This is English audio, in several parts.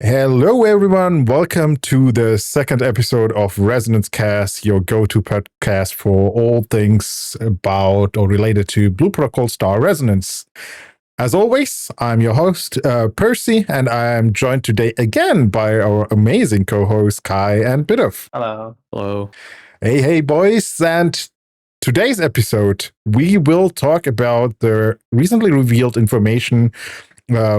Hello, everyone. Welcome to the second episode of Resonance Cast, your go-to podcast for all things about or related to Blue Protocol Star Resonance. As always, I'm your host, Percy, and I am joined today again by our amazing co-hosts, Kai and Bidov. Hello. Hello. Hey, boys. And today's episode, we will talk about the recently revealed information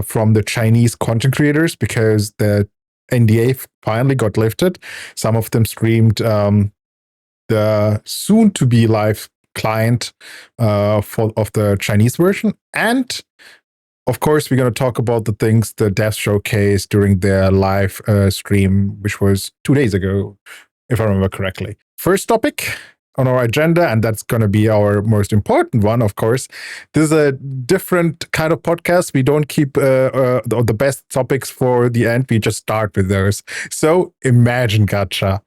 from the Chinese content creators because the NDA finally got lifted. Some of them streamed the soon-to-be live client of the Chinese version. And of course, we're going to talk about the things the devs showcased during their live stream, which was 2 days ago, if I remember correctly. First topic on our agenda, and that's going to be our most important one, of course. This is a different kind of podcast. We don't keep the best topics for the end. We just start with those. So imagine Gacha.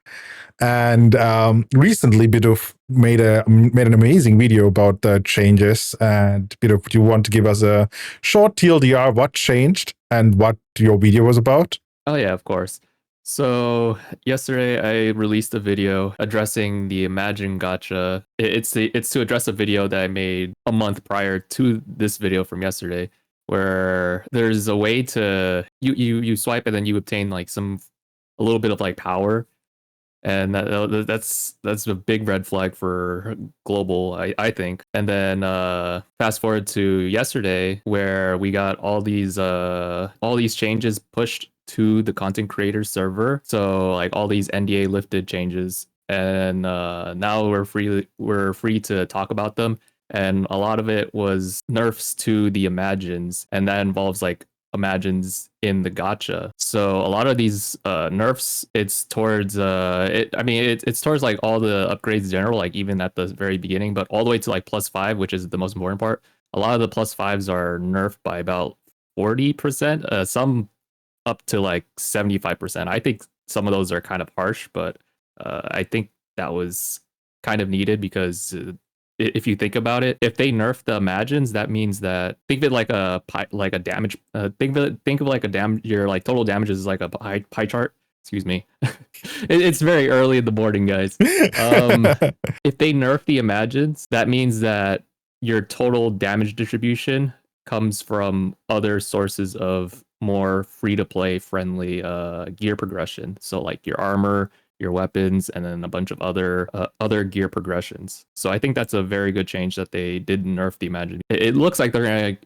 And recently, Bidov made an amazing video about the changes. And Bidov, do you want to give us a short TLDR, what changed and what your video was about? Oh yeah, of course. So yesterday I released a video addressing the Imagine Gacha. It's to address a video that I made a month prior to this video from yesterday, where there's a way to you swipe and then you obtain like a little bit of like power, and that's a big red flag for global, I think. And then fast forward to yesterday, where we got all these changes pushed to the content creators server. So like all these NDA lifted changes, and now we're free to talk about them. And a lot of it was nerfs to the Imagines, and that involves like Imagines in the gacha. So a lot of these nerfs, it's towards it's towards like all the upgrades in general, like even at the very beginning, but all the way to like +5, which is the most important part. A lot of the +5s are nerfed by about 40%. Some up to like 75%. I think some of those are kind of harsh, but I think that was kind of needed because if you think about it, if they nerf the Imagines, that means that think of it like a damage. Think of like a damage. Your like total damage is like a pie chart. Excuse me. It's very early in the morning, guys. If they nerf the Imagines, that means that your total damage distribution comes from other sources of more free-to-play friendly gear progression. So like your armor, your weapons, and then a bunch of other gear progressions. So I think that's a very good change that they did nerf the Imagine. It looks like they're going to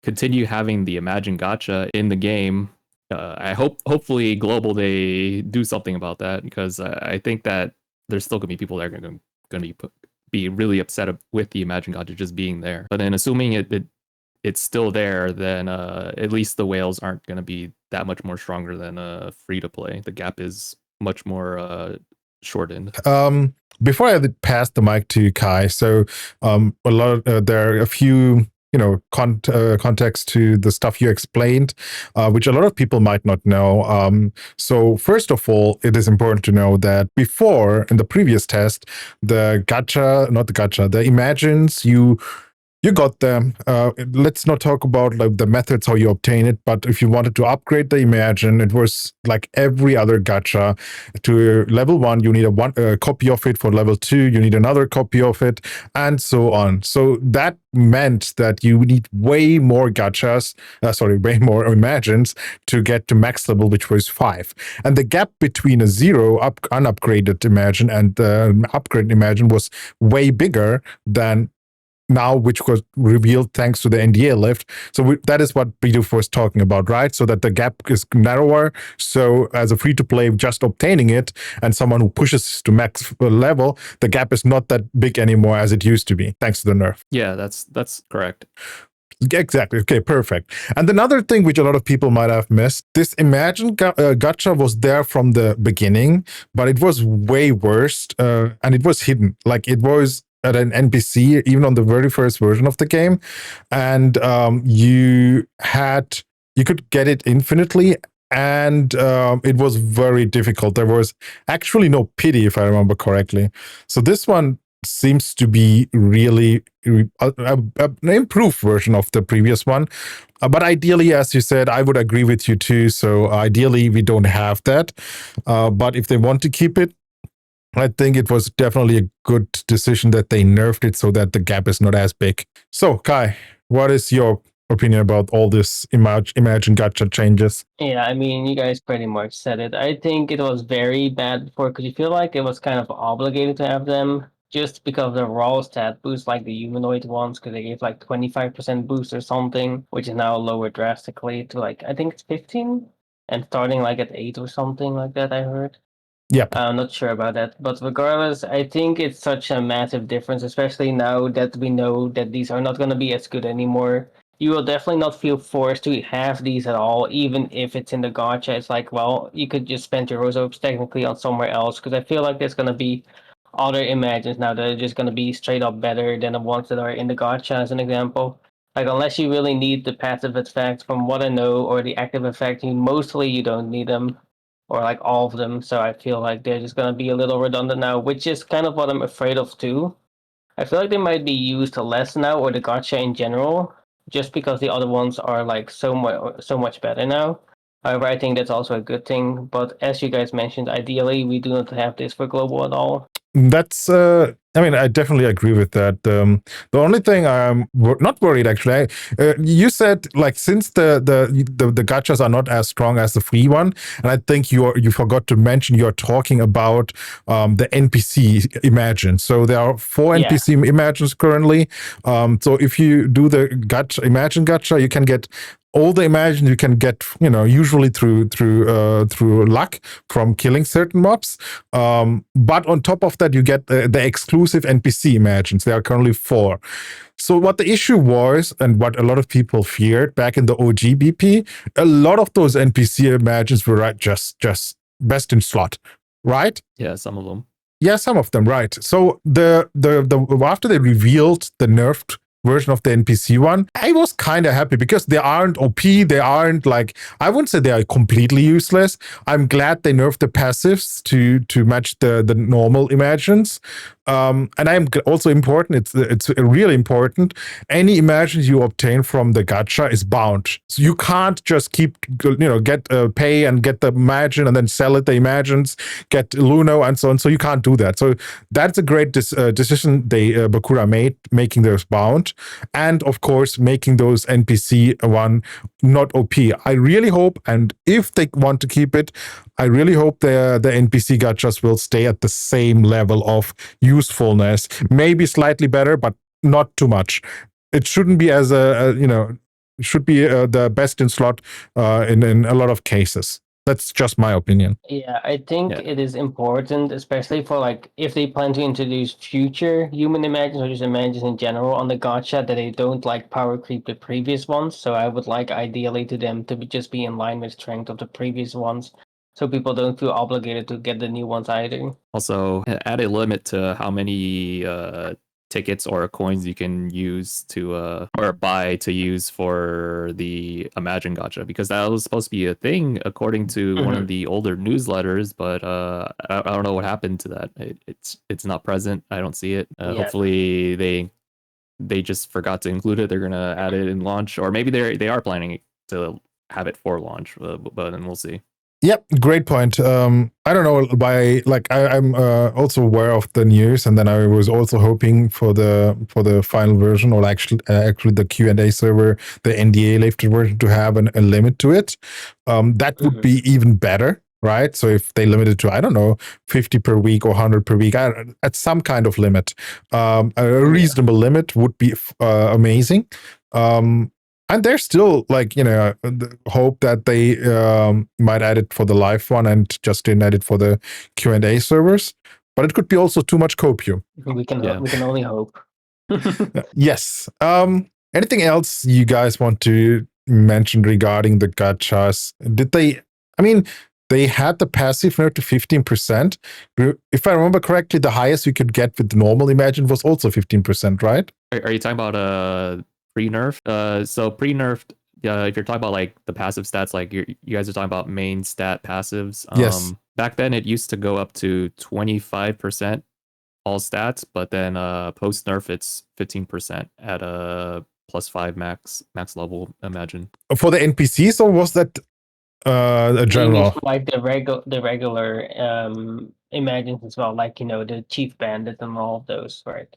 continue having the Imagine Gacha in the game. I hopefully global they do something about that, because I think that there's still going to be people that are going to be really upset with the Imagine Gacha just being there. But then assuming it's still there, then at least the whales aren't going to be that much more stronger than free to play. The gap is much more shortened. Before I pass the mic to Kai, so there are a few context to the stuff you explained, which a lot of people might not know. So first of all, it is important to know that before, in the previous test, the Imagines, you got them. Let's not talk about like the methods how you obtain it, but if you wanted to upgrade the Imagine, it was like every other gacha. To level 1, you need a copy of it. For level 2, you need another copy of it, and so on. So that meant that you need way more way more Imagines to get to max level, which was 5. And the gap between a 0 unupgraded Imagine and the upgraded Imagine was way bigger than now, which was revealed thanks to the NDA lift. So that is what Bidov was talking about, right? So that the gap is narrower. So as a free-to-play, just obtaining it, and someone who pushes to max level, the gap is not that big anymore as it used to be, thanks to the nerf. Yeah, that's correct. Exactly. Okay, perfect. And another thing which a lot of people might have missed, this Imagine Gacha was there from the beginning, but it was way worse, and it was hidden. Like it was at an NPC, even on the very first version of the game, and you could get it infinitely, and it was very difficult. There was actually no pity, if I remember correctly. So this one seems to be really an improved version of the previous one. But ideally, as you said, I would agree with you too. So ideally, we don't have that. But if they want to keep it, I think it was definitely a good decision that they nerfed it so that the gap is not as big. So, Kai, what is your opinion about all this Imagine Gacha changes? Yeah, I mean, you guys pretty much said it. I think it was very bad before because you feel like it was kind of obligated to have them just because of the raw stat boost, like the humanoid ones, because they gave like 25% boost or something, which is now lowered drastically to like, I think it's 15 and starting like at 8 or something like that, I heard. Yep. I'm not sure about that, but regardless, I think it's such a massive difference, especially now that we know that these are not going to be as good anymore. You will definitely not feel forced to have these at all, even if it's in the gacha. It's like, well, you could just spend your Rose technically on somewhere else, because I feel like there's going to be other imagines now that are just going to be straight up better than the ones that are in the gacha, as an example. Like, unless you really need the passive effect, from what I know, or the active effect, you don't need them or like all of them. So I feel like they're just gonna be a little redundant now, which is kind of what I'm afraid of too. I feel like they might be used less now, or the gacha in general, just because the other ones are like so much better now. However, I think that's also a good thing. But as you guys mentioned, ideally we do not have this for global at all. That's I mean, I definitely agree with that. The only thing I'm not worried actually, you said like since the gachas are not as strong as the free one, and I think you forgot to mention you're talking about the NPC imagine. So there are 4 Yeah. NPC imagines currently. So if you do the gacha imagine gacha, you can get all the imagine you can get, usually through luck from killing certain mobs. But on top of that, you get the exclusive NPC imagines. There are currently 4. So what the issue was, and what a lot of people feared back in the OG BP, a lot of those NPC imagines were just best in slot, right? Yeah, some of them. Yeah, some of them, right. So the after they revealed the nerfed version of the NPC one, I was kind of happy because they aren't OP. They aren't like, I wouldn't say they are completely useless. I'm glad they nerfed the passives to match the normal imagines. And I'm also important. It's really important. Any imagines you obtain from the gacha is bound, so you can't just keep get pay and get the imagine and then sell it the imagines, get Luno and so on. So you can't do that. So that's a great decision they Bakura made, making those bound, and of course making those NPC one not OP. I really hope, and if they want to keep it, I really hope the NPC gachas will stay at the same level of usefulness, maybe slightly better, but not too much. It shouldn't be as should be the best in slot in a lot of cases. That's just my opinion. Yeah, I think Yeah. it is important, especially for like if they plan to introduce future human imagines or just imagines in general on the gacha, that they don't like power creep the previous ones. So I would like ideally to them to just be in line with strength of the previous ones, so people don't feel obligated to get the new ones either. Also, add a limit to how many tickets or coins you can use to or buy to use for the Imagine Gacha, because that was supposed to be a thing according to one of the older newsletters, but I don't know what happened to that. It's not present. I don't see it. Yeah. Hopefully they just forgot to include it. They're gonna add it in launch, or maybe they are planning to have it for launch, but then we'll see. Yep, great point. I don't know why. Like, I'm also aware of the news, and then I was also hoping for the final version, or actually the Q&A server, the NDA Lift version, to have a limit to it. That would be even better, right? So if they limit it to, I don't know, 50 per week or 100 per week, at some kind of limit, a reasonable limit would be amazing. And there's still like, the hope that they might add it for the live one and just didn't add it for the Q&A servers. But it could be also too much copium. We can only hope. Yes. Anything else you guys want to mention regarding the gachas? They had the passive nerf to 15%. If I remember correctly, the highest you could get with the normal Imagine was also 15%, right? Are you talking about pre-nerf? So pre-nerfed, if you're talking about like the passive stats, like you guys are talking about main stat passives. Yes. Back then it used to go up to 25%. all stats, but then post nerf it's 15% at a +5 max level. Imagine For the NPCs, or was that a You mean general? for like the regular imagines as well, like the chief bandit and all of those, right?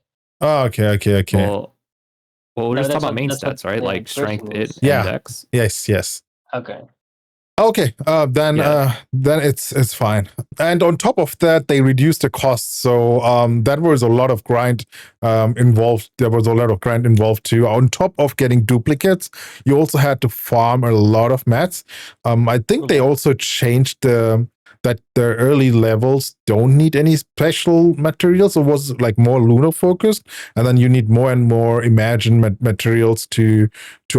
Oh, okay. Well, we're No, just talking about main that's what stats, right? the Like strength, expression it, is. and Yeah. dex. Yes. Okay. Okay, then Yeah. then it's fine. And on top of that, they reduced the cost. So that was a lot of grind involved. There was a lot of grind involved too. On top of getting duplicates, you also had to farm a lot of mats. I think they Yeah. also changed that the early levels don't need any special materials. It was like more lunar focused, and then you need more and more Imagine materials to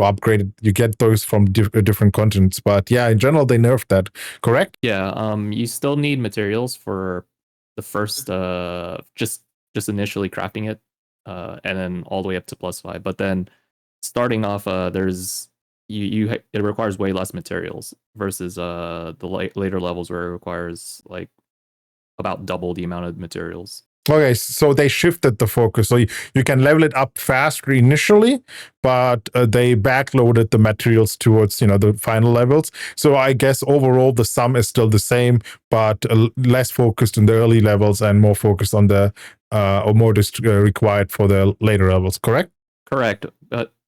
upgrade it. You get those from different continents. But yeah, in general, they nerfed that. Correct? Yeah. You still need materials for the first just initially crafting it, and then all the way up to +5. But then starting off, there's it requires way less materials versus the later levels where it requires like about double the amount of materials. Okay, so they shifted the focus. So you can level it up faster initially, but they backloaded the materials towards the final levels. So I guess overall the sum is still the same, but less focused on the early levels and more focused on the or more required for the later levels. Correct? Correct.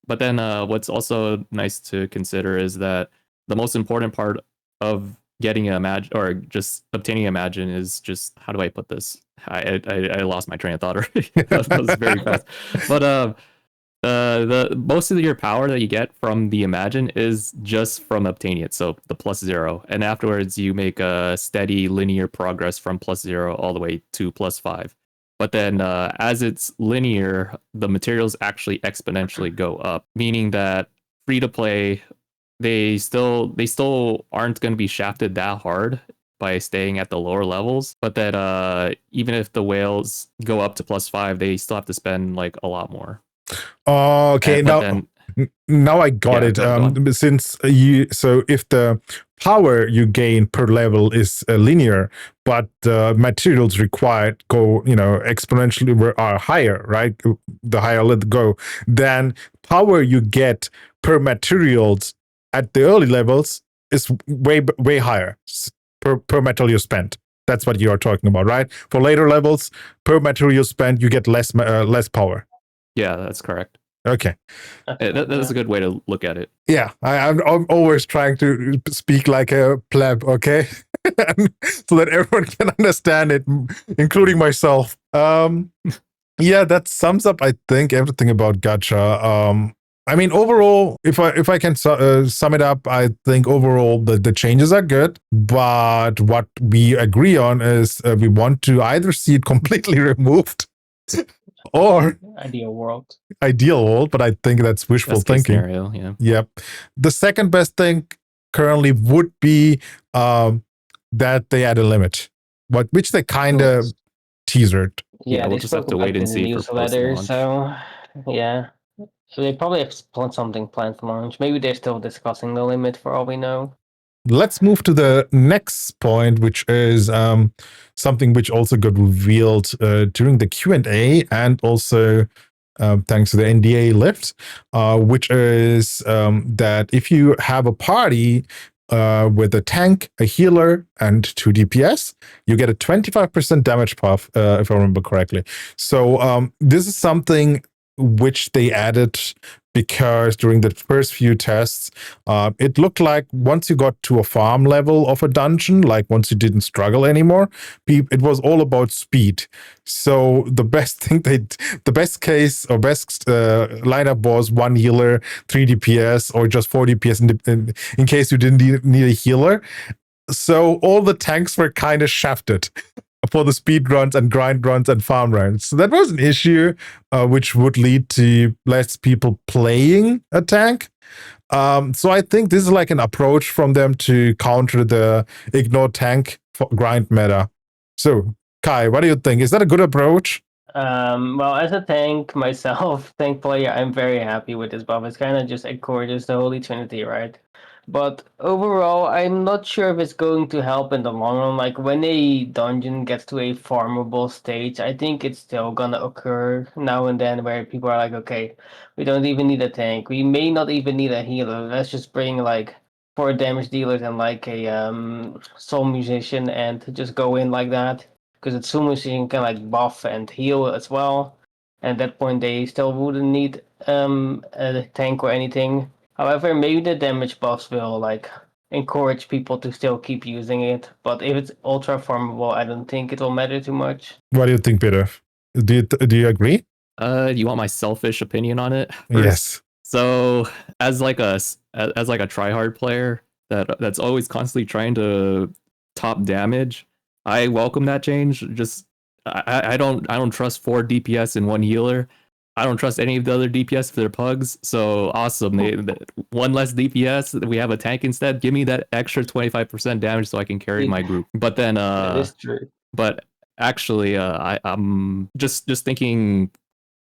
But then what's also nice to consider is that the most important part of getting Imagine or just obtaining Imagine is just, how do I put this? I lost my train of thought already. That was very fast. But the most of your power that you get from the Imagine is just from obtaining it, so the +0, and afterwards you make a steady linear progress from +0 all the way to +5. But then as it's linear, the materials actually exponentially go up, meaning that free to play, they still aren't going to be shafted that hard by staying at the lower levels, but that even if the whales go up to +5, they still have to spend like a lot more. Okay, But now then now I got Yeah, it. go on. Since so if the power you gain per level is linear, but the materials required go exponentially are higher, right? The higher let go, then power you get per materials at the early levels is way higher per metal you spent. That's what you are talking about, right? For later levels, per material spent, you get less power. Yeah, that's correct. Okay. That's a good way to look at it. Yeah, I'm always trying to speak like a pleb, okay? So that everyone can understand it, including myself. Yeah, that sums up, I think, everything about Gacha. I mean, overall, if I can sum it up, I think overall the changes are good. But what we agree on is we want to either see it completely removed or Ideal world. ideal world. But I think that's wishful Best case thinking. scenario, yeah. Yep. The second best thing currently would be that they add a limit, which they kind of teasered. Yeah, We'll they just have spoke to about wait it and in the see for newsletter, post-launch. so yeah. So they probably have something planned for launch. Maybe they're still discussing the limit for all we know. Let's move to the next point, which is something which also got revealed during the Q&A and also thanks to the NDA Lift, which is that if you have a party with a tank, a healer, and 2 DPS, you get a 25% damage buff, if I remember correctly. So this is something which they added because during the first few tests, it looked like once you got to a farm level of a dungeon, like once you didn't struggle anymore, it was all about speed. So the best case or best lineup was 1 healer, 3 DPS, or just 4 DPS in case you didn't need a healer. So all the tanks were kind of shafted for the speed runs and grind runs and farm runs. So that was an issue, which would lead to less people playing a tank. So I think this is like an approach from them to counter the ignore tank grind meta. So Kai, what do you think? Is that a good approach? Well, as a tank myself, tank player, I'm very happy with this buff. It's kind of just encourages the Holy Trinity, right? But overall, I'm not sure if it's going to help in the long run. Like when a dungeon gets to a farmable stage, I think it's still gonna occur now and then where people are like, okay, we don't even need a tank. We may not even need a healer. Let's just bring like 4 damage dealers and like a soul musician and just go in like that. Because a soul musician can like buff and heal as well. And at that point, they still wouldn't need a tank or anything. However, maybe the damage buffs will like encourage people to still keep using it. But if it's ultra farmable, I don't think it will matter too much. What do you think, Peter? Do you agree? You want my selfish opinion on it first? Yes. So as like a tryhard player that's always constantly trying to top damage, I welcome that change. Just I don't trust 4 DPS and 1 healer. I don't trust any of the other DPS if they're pugs. So awesome. They 1 less DPS. We have a tank instead. Give me that extra 25% damage so I can carry my group. But then That is true. but actually I'm just thinking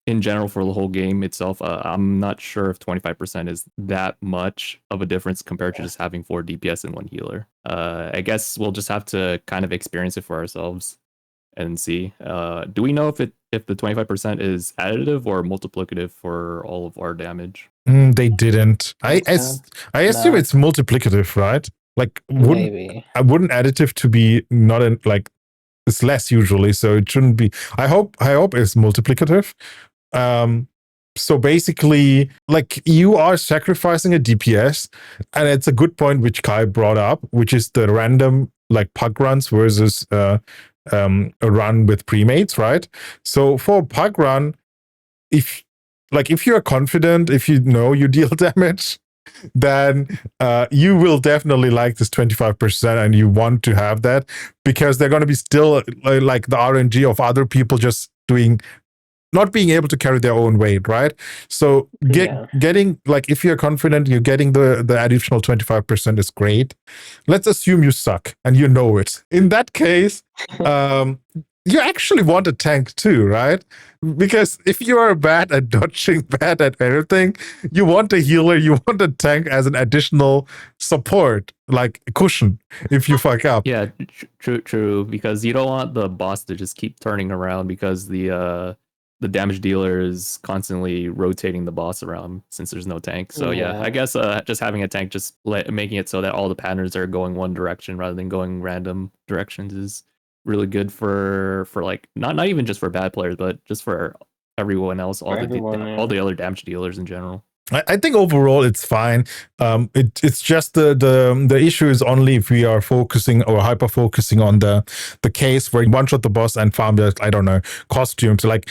in general for the whole game itself. I'm not sure if 25% is that much of a difference compared to just having 4 DPS and 1 healer. I guess we'll just have to kind of experience it for ourselves and see. Do we know if the 25% is additive or multiplicative for all of our damage? They didn't. I assume No. it's multiplicative, right? Like wouldn't Maybe. additive to be not in like it's less usually, so it shouldn't be. I hope it's multiplicative. So basically, like you are sacrificing a DPS, and it's a good point which Kai brought up, which is the random like pug runs versus a run with premates, right? So for a pug run, if you're confident, if you know you deal damage, then you will definitely like this 25% and you want to have that because they're going to be still like the RNG of other people just doing not being able to carry their own weight, right? So getting like if you're confident you're getting the additional 25% is great. Let's assume you suck and you know it. In that case, you actually want a tank too, right? Because if you are bad at dodging, bad at everything, you want a healer, you want a tank as an additional support, like a cushion if you fuck up. Yeah, true. Because you don't want the boss to just keep turning around because the damage dealer is constantly rotating the boss around since there's no tank. So yeah, I guess just having a tank, just making it so that all the patterns are going one direction rather than going random directions is really good for like not even just for bad players, but just for everyone else, all the other damage dealers in general. I think overall it's fine. It's just the issue is only if we are focusing or hyper focusing on the case where you one shot the boss and farm the, I don't know, costumes. Like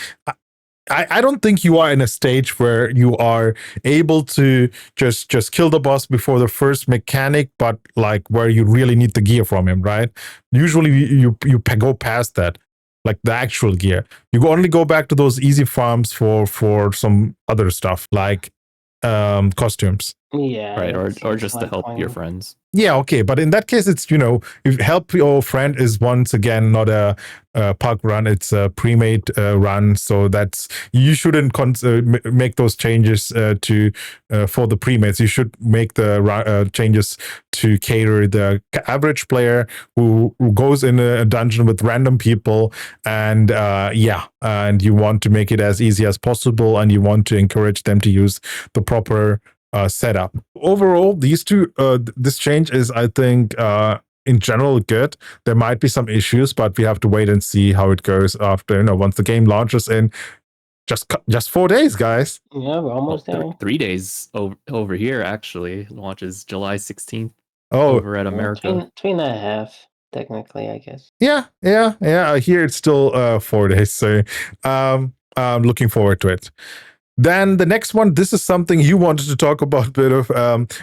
I don't think you are in a stage where you are able to just kill the boss before the first mechanic, but like where you really need the gear from him, right? Usually you go past that, like the actual gear. You only go back to those easy farms for some other stuff like costumes. Yeah. Right, or just to help your friends. Yeah, okay, but in that case, it's if help your friend is once again not a pug run, it's a pre-made run. So that's you shouldn't make those changes to for the pre-mates. You should make the changes to cater the average player who goes in a dungeon with random people, and and you want to make it as easy as possible, and you want to encourage them to use the proper setup. Overall, these two, this change is, I think, in general good. There might be some issues, but we have to wait and see how it goes after, once the game launches in just 4 days, guys. Yeah, we're almost there. 3 days over here, actually. Launches July 16th Oh, over at America. 3.5, technically, I guess. Yeah. Here it's still 4 days, so I'm looking forward to it. Then the next one, this is something you wanted to talk about a bit of,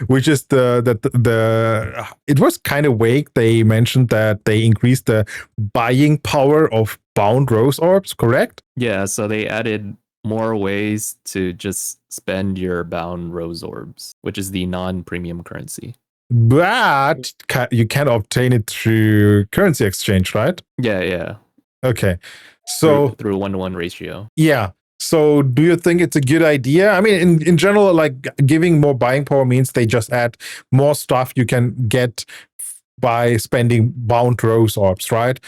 which is it was kind of vague. They mentioned that they increased the buying power of bound rose orbs, correct? Yeah, so they added more ways to just spend your bound rose orbs, which is the non-premium currency. But you can obtain it through currency exchange, right? Yeah. Okay. So through a 1-to-1 ratio. Yeah. So do you think it's a good idea? I mean, in general, like giving more buying power means they just add more stuff you can get by spending bound rose orbs, right?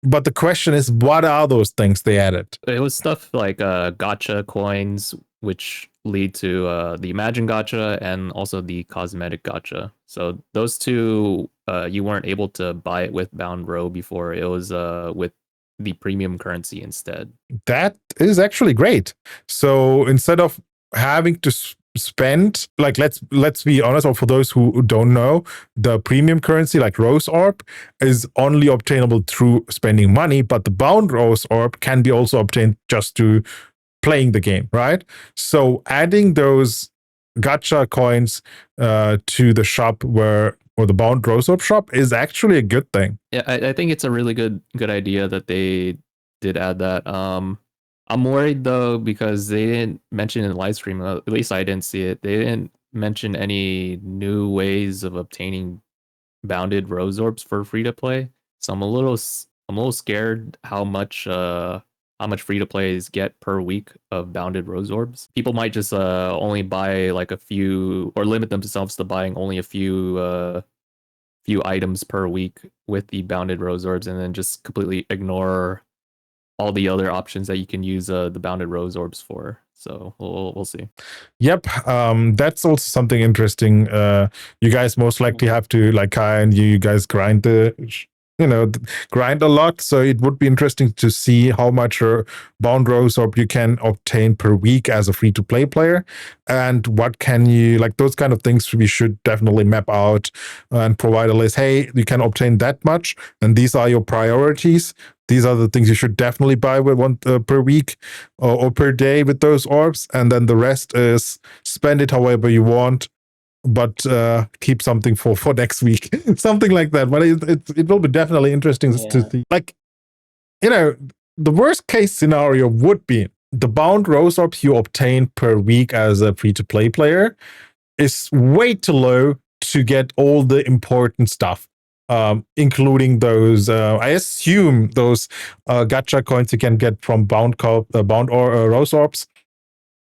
But the question is, what are those things they added? It was stuff like Gacha coins, which lead to the Imagine Gacha and also the Cosmetic Gacha. So those two, you weren't able to buy it with Bound Row before. It was with the premium currency instead. That is actually great. So instead of having to spend, like, let's be honest, or for those who don't know, the premium currency like Rose Orb is only obtainable through spending money, but the bound Rose Orb can be also obtained just to playing the game, right? So adding those gacha coins to the shop or the bound Rose Orb shop is actually a good thing. Yeah, I think it's a really good idea that they did add that. I'm worried though because they didn't mention in the live stream. At least I didn't see it. They didn't mention any new ways of obtaining bounded rose orbs for free to play. So I'm a little scared how much free to plays get per week of bounded rose orbs. People might just only buy like a few or limit themselves to buying only a few items per week with the bounded rose orbs and then just completely ignore all the other options that you can use the bounded rose orbs for. So we'll see. Yep, that's also something interesting. You guys most likely have to, like Kai and you guys grind grind a lot. So it would be interesting to see how much bound rose orb you can obtain per week as a free-to-play player, and what can you, like, those kind of things we should definitely map out and provide a list. Hey, you can obtain that much, and these are your priorities. These are the things you should definitely buy with one per week or per day with those orbs, and then the rest is spend it however you want, but keep something for next week, something like that. But it will be definitely interesting to see. Like, the worst case scenario would be the bound rose orbs you obtain per week as a free to play player is way too low to get all the important stuff. Including those, I assume those gacha coins you can get from bound or rose orbs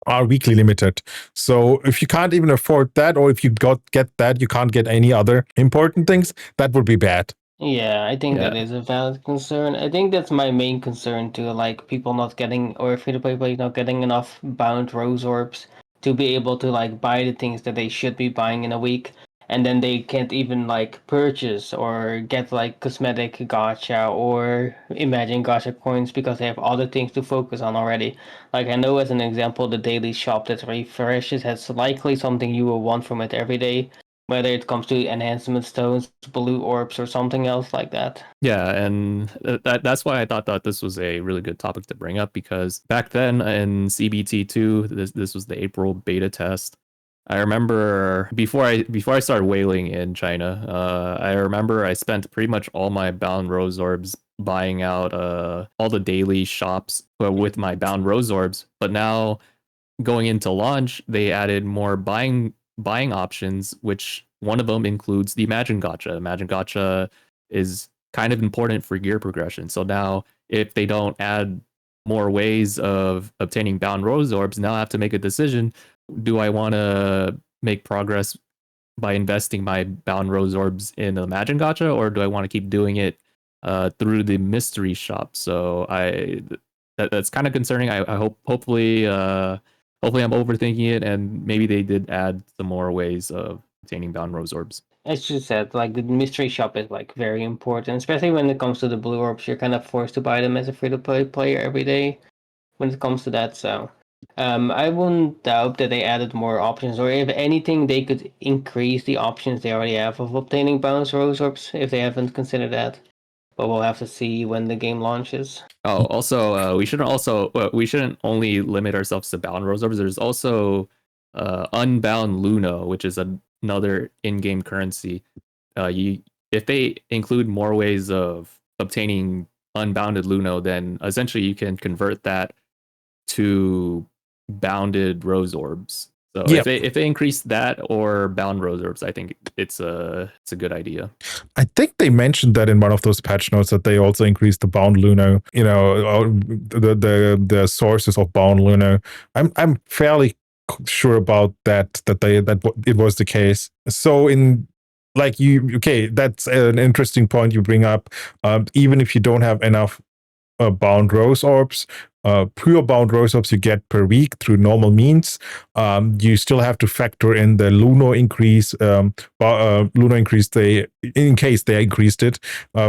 are weekly limited. So if you can't even afford that, or if you get that, you can't get any other important things, that would be bad. Yeah, I think that is a valid concern. I think that's my main concern too, like people not getting, or free to play players not getting enough bound rose orbs to be able to like buy the things that they should be buying in a week, and then they can't even like purchase or get like cosmetic gacha or imagine gacha coins because they have other things to focus on already. Like I know as an example, the daily shop that refreshes has likely something you will want from it every day, whether it comes to enhancement stones, blue orbs, or something else like that. Yeah, and that's why I thought this was a really good topic to bring up, because back then in CBT2, this was the April beta test. I remember before I started whaling in China, I remember I spent pretty much all my bound rose orbs buying out all the daily shops with my bound rose orbs. But now going into launch, they added more buying options, which one of them includes the Imagine Gacha. Imagine Gacha is kind of important for gear progression. So now if they don't add more ways of obtaining bound rose orbs, now I have to make a decision. Do I want to make progress by investing my bound rose orbs in the Imagine Gacha, or do I want to keep doing it through the mystery shop? So that's kind of concerning. I hopefully I'm overthinking it, and maybe they did add some more ways of obtaining bound rose orbs. As you said, like the mystery shop is like very important, especially when it comes to the blue orbs. You're kind of forced to buy them as a free to play player every day when it comes to that. So I wouldn't doubt that they added more options, or if anything, they could increase the options they already have of obtaining bounce rose orbs if they haven't considered that. But we'll have to see when the game launches. Oh, also, we shouldn't only limit ourselves to bound rose orbs. There's also unbound Luno, which is another in-game currency. If they include more ways of obtaining unbounded Luno, then essentially you can convert that to bounded rose orbs. So Yep. if they increase that or bound rose orbs, I think it's a good idea. I think they mentioned that in one of those patch notes that they also increased the bound Luno, or the sources of bound Luno. I'm fairly sure about that it was the case. So that's an interesting point you bring up. Even if you don't have enough bound rose orbs, pure bound rose orbs you get per week through normal means. You still have to factor in the Luno increase, Luno increase in case they increased it,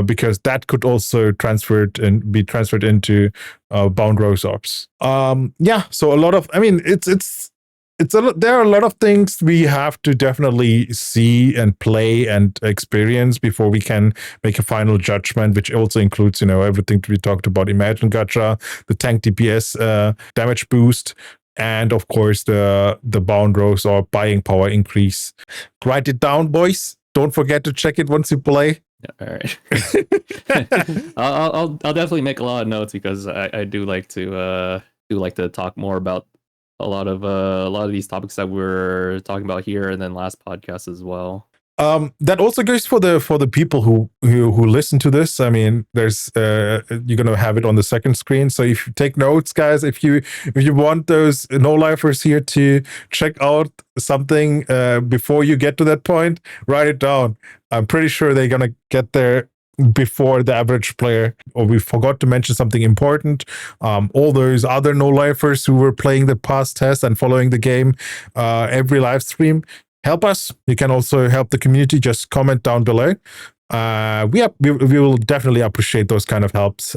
because that could also be transferred into bound rose orbs. So a lot of, there are a lot of things we have to definitely see and play and experience before we can make a final judgment, which also includes, everything we talked about: Imagine Gacha, the tank DPS damage boost, and of course the bound rose or buying power increase. Write it down, boys. Don't forget to check it once you play. All right. I'll definitely make a lot of notes because I do like to talk more about a lot of these topics that we're talking about here and then last podcast as well. That also goes for the people who listen to this. I mean, there's you're gonna have it on the second screen. So if you take notes, guys, if you want those no-lifers here to check out something before you get to that point, write it down. I'm pretty sure they're gonna get there before the average player. Or we forgot to mention something important. All those other no-lifers who were playing the past test and following the game every live stream, help us. You can also help the community. Just comment down below. We will definitely appreciate those kind of helps.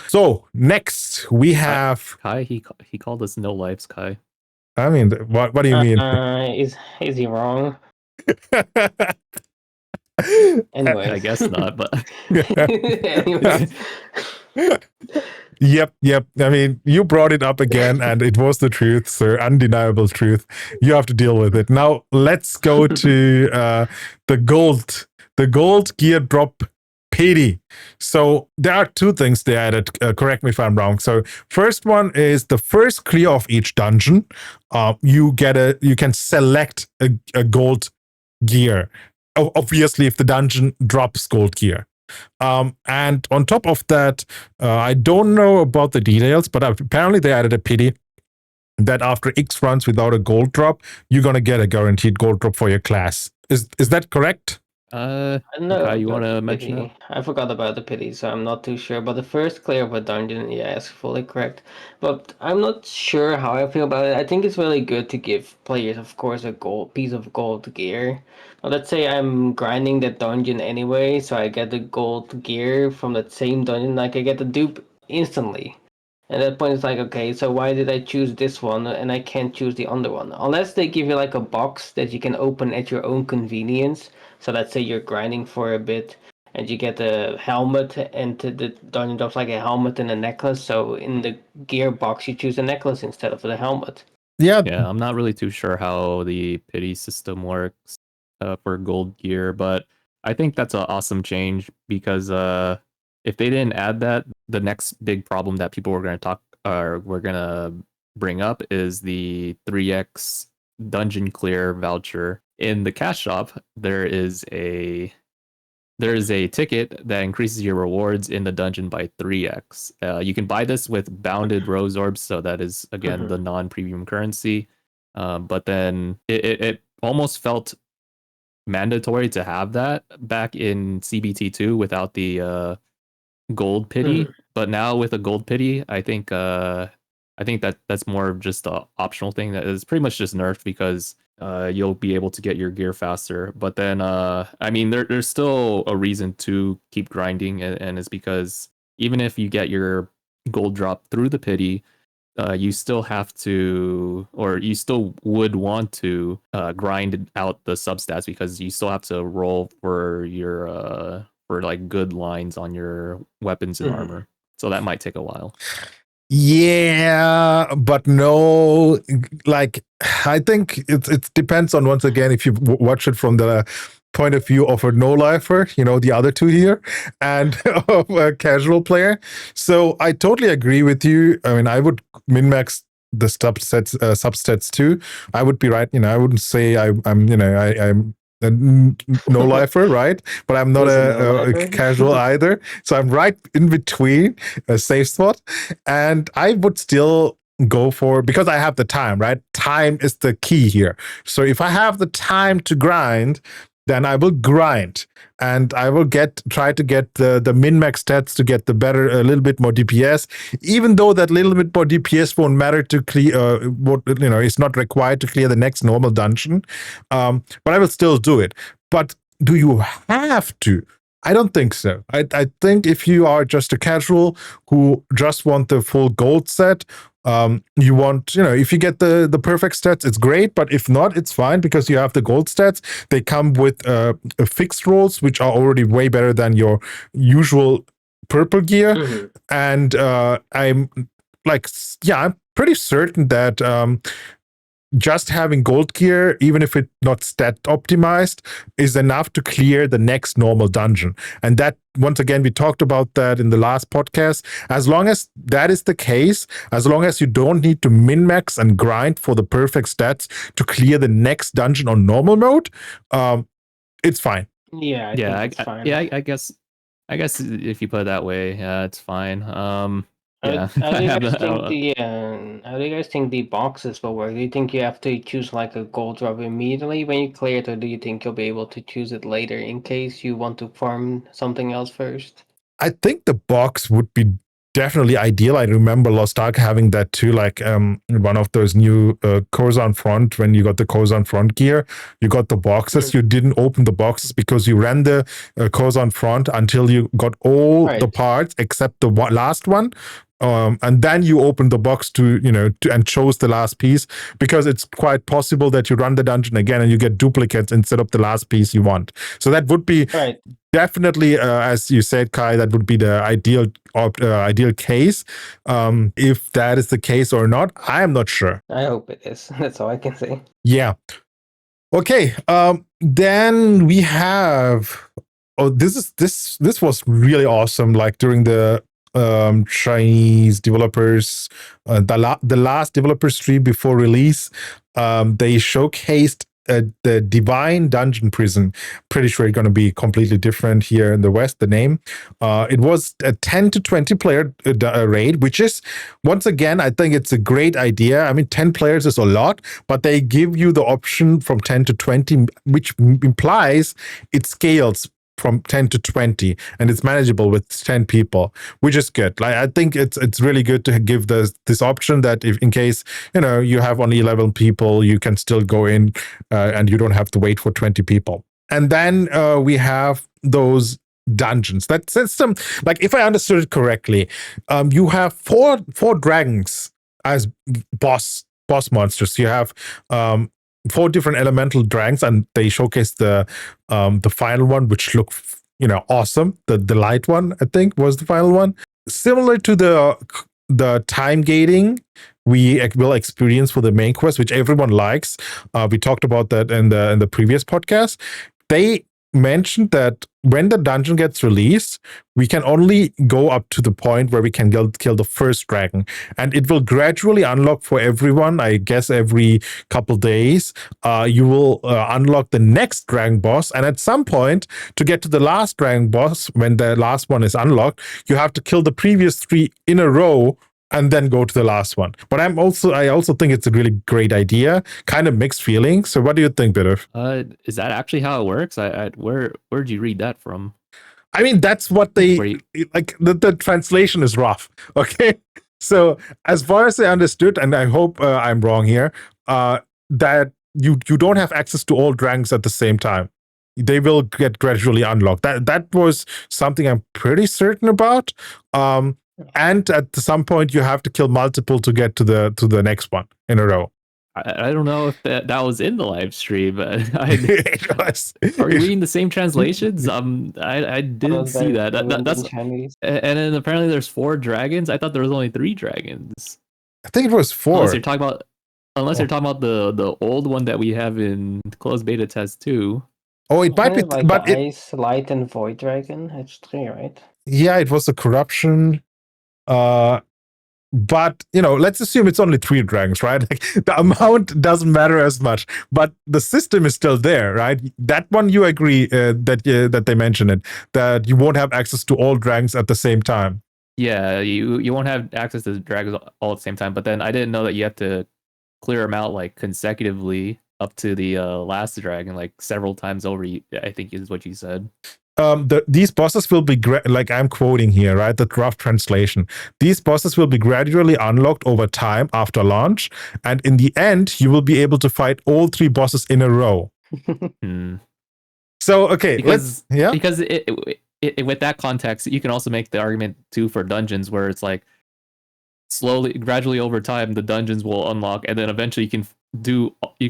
So next we have Kai. He called us no lives, Kai. I mean, what do you mean? Is he wrong? Anyway, I guess not, but anyways. Yep. I mean, you brought it up again, and it was the truth, sir. Undeniable truth. You have to deal with it. Now, let's go to the gold gear drop pity. So there are two things they added. Correct me if I'm wrong. So first one is the first clear of each dungeon. You can select a gold gear. Obviously, if the dungeon drops gold gear. And on top of that, I don't know about the details, but apparently they added a pity that after X runs without a gold drop, you're gonna get a guaranteed gold drop for your class. Is that correct? No, okay, you want to the mention pity. it? I forgot about the pity, so I'm not too sure. But the first clear of a dungeon, yeah, is fully correct. But I'm not sure how I feel about it. I think it's really good to give players, of course, a piece of gold gear. But let's say I'm grinding that dungeon anyway, so I get the gold gear from that same dungeon. Like I get the dupe instantly. At that point, it's like, okay, so why did I choose this one and I can't choose the other one? Unless they give you like a box that you can open at your own convenience. So let's say you're grinding for a bit and you get a helmet and the dungeon drops like a helmet and a necklace. So in the gear box, you choose a necklace instead of the helmet. Yeah. I'm not really too sure how the pity system works for gold gear, but I think that's an awesome change because if they didn't add that, the next big problem that people were going to bring up is the 3x dungeon clear voucher. In the cash shop, there is a ticket that increases your rewards in the dungeon by 3x. You can buy this with bounded rose orbs, so that is again the non-premium currency. But then it almost felt mandatory to have that back in CBT2 without the gold pity. But now with a gold pity, I think that's more of just an optional thing that is pretty much just nerfed because you'll be able to get your gear faster. But then, I mean, there's still a reason to keep grinding, and it's because even if you get your gold drop through the pity, you still have to, or you still would want to grind out the substats because you still have to roll for your for like good lines on your weapons and armor. So that might take a while. Yeah, but no, like I think it depends on, once again, if you watch it from the point of view of a no-lifer, the other two here, and of a casual player. So I totally agree with you. I mean, I would min-max the substats too, I would be right. I wouldn't say I'm I'm a no lifer, right? But I'm not He's a a no-lifer. casual either. So I'm right in between a safe spot, and I would still go for, because I have the time, right? Time is the key here. So if I have the time to grind, then I will grind, and I will try to get the min-max stats to get a little bit more DPS, even though that little bit more DPS won't matter to clear what is not required to clear the next normal dungeon. But I will still do it. But do you have to? I don't think so. I think if you are just a casual who just want the full gold set, you want, if you get the perfect stats, it's great. But if not, it's fine, because you have the gold stats. They come with fixed rolls, which are already way better than your usual purple gear. Mhm. And I'm pretty certain that just having gold gear, even if it's not stat optimized, is enough to clear the next normal dungeon. And that, once again, we talked about that in the last podcast. As long as that is the case, as long as you don't need to min-max and grind for the perfect stats to clear the next dungeon on normal mode, it's fine. Yeah, I think it's fine. I guess if you put it that way, it's fine. Yeah. How do you guys think how do you guys think the boxes will work? Do you think you have to choose like a gold drop immediately when you clear it, or do you think you'll be able to choose it later in case you want to farm something else first? I think the box would be definitely ideal. I remember Lost Ark having that too, like one of those new Coruscant Front, when you got the Coruscant Front gear, you got the boxes. You didn't open the boxes because you ran the Coruscant Front until you got all the parts except the last one. And then you open the box and chose the last piece, because it's quite possible that you run the dungeon again and you get duplicates instead of the last piece you want. So that would be definitely, as you said, Kai, that would be the ideal case. If that is the case or not, I am not sure. I hope it is. That's all I can say. Yeah. Okay. Then we have. Oh, this was really awesome. Like during the Chinese developers, the last developer stream before release, they showcased the Divine Dungeon Prison. Pretty sure it's going to be completely different here in the West, the name. It was a 10 to 20 player raid, which is, once again, I think it's a great idea. I mean, 10 players is a lot, but they give you the option from 10 to 20, which implies it scales from 10 to 20, and it's manageable with 10 people, which is good. Like, I think it's really good to give this option that if in case you have only 11 people, you can still go in and you don't have to wait for 20 people. And then we have those dungeons. That system, like, if I understood it correctly, you have four dragons as boss monsters. You have 4 different elemental dragons, and they showcase the final one, which looked awesome. The light one, I think, was the final one. Similar to the time gating we will experience for the main quest, which everyone likes. We talked about that in the previous podcast. They mentioned that when the dungeon gets released, we can only go up to the point where we can kill the first dragon, and it will gradually unlock for everyone. I guess every couple days you will unlock the next dragon boss, and at some point, to get to the last dragon boss, when the last one is unlocked, you have to kill the previous 3 in a row and then go to the last one. But I also think it's a really great idea. Kind of mixed feelings. So what do you think, Bitter? Is that actually how it works? Where'd you read that from? I mean, that's what they like. The translation is rough. Okay, so as far as I understood, and I hope I'm wrong here, that you don't have access to all dragons at the same time. They will get gradually unlocked. That was something I'm pretty certain about. And at some point, you have to kill multiple to get to the next one in a row. I don't know if that was in the live stream, but it was. Are we reading the same translations? I didn't see that. That's Chinese. And then apparently there's 4 dragons. I thought there was only 3 dragons. I think it was 4. Unless you're talking about the old one that we have in closed beta test 2. Oh, it might be, like but the Ice, Light, and Void Dragon. It's 3, right? Yeah, it was a corruption. but let's assume it's only 3 dragons, right? Like the amount doesn't matter as much, but the system is still there, right? That one you agree that they mention it, that you won't have access to all dragons at the same time. Yeah, you won't have access to the dragons all at the same time. But then I didn't know that you have to clear them out like consecutively up to the last dragon, like several times over. I think is what you said. These bosses will be like I'm quoting here, right? The rough translation. These bosses will be gradually unlocked over time after launch, and in the end, you will be able to fight all 3 bosses in a row. So okay, because it, with that context, you can also make the argument too for dungeons, where it's like slowly, gradually over time, the dungeons will unlock, and then eventually you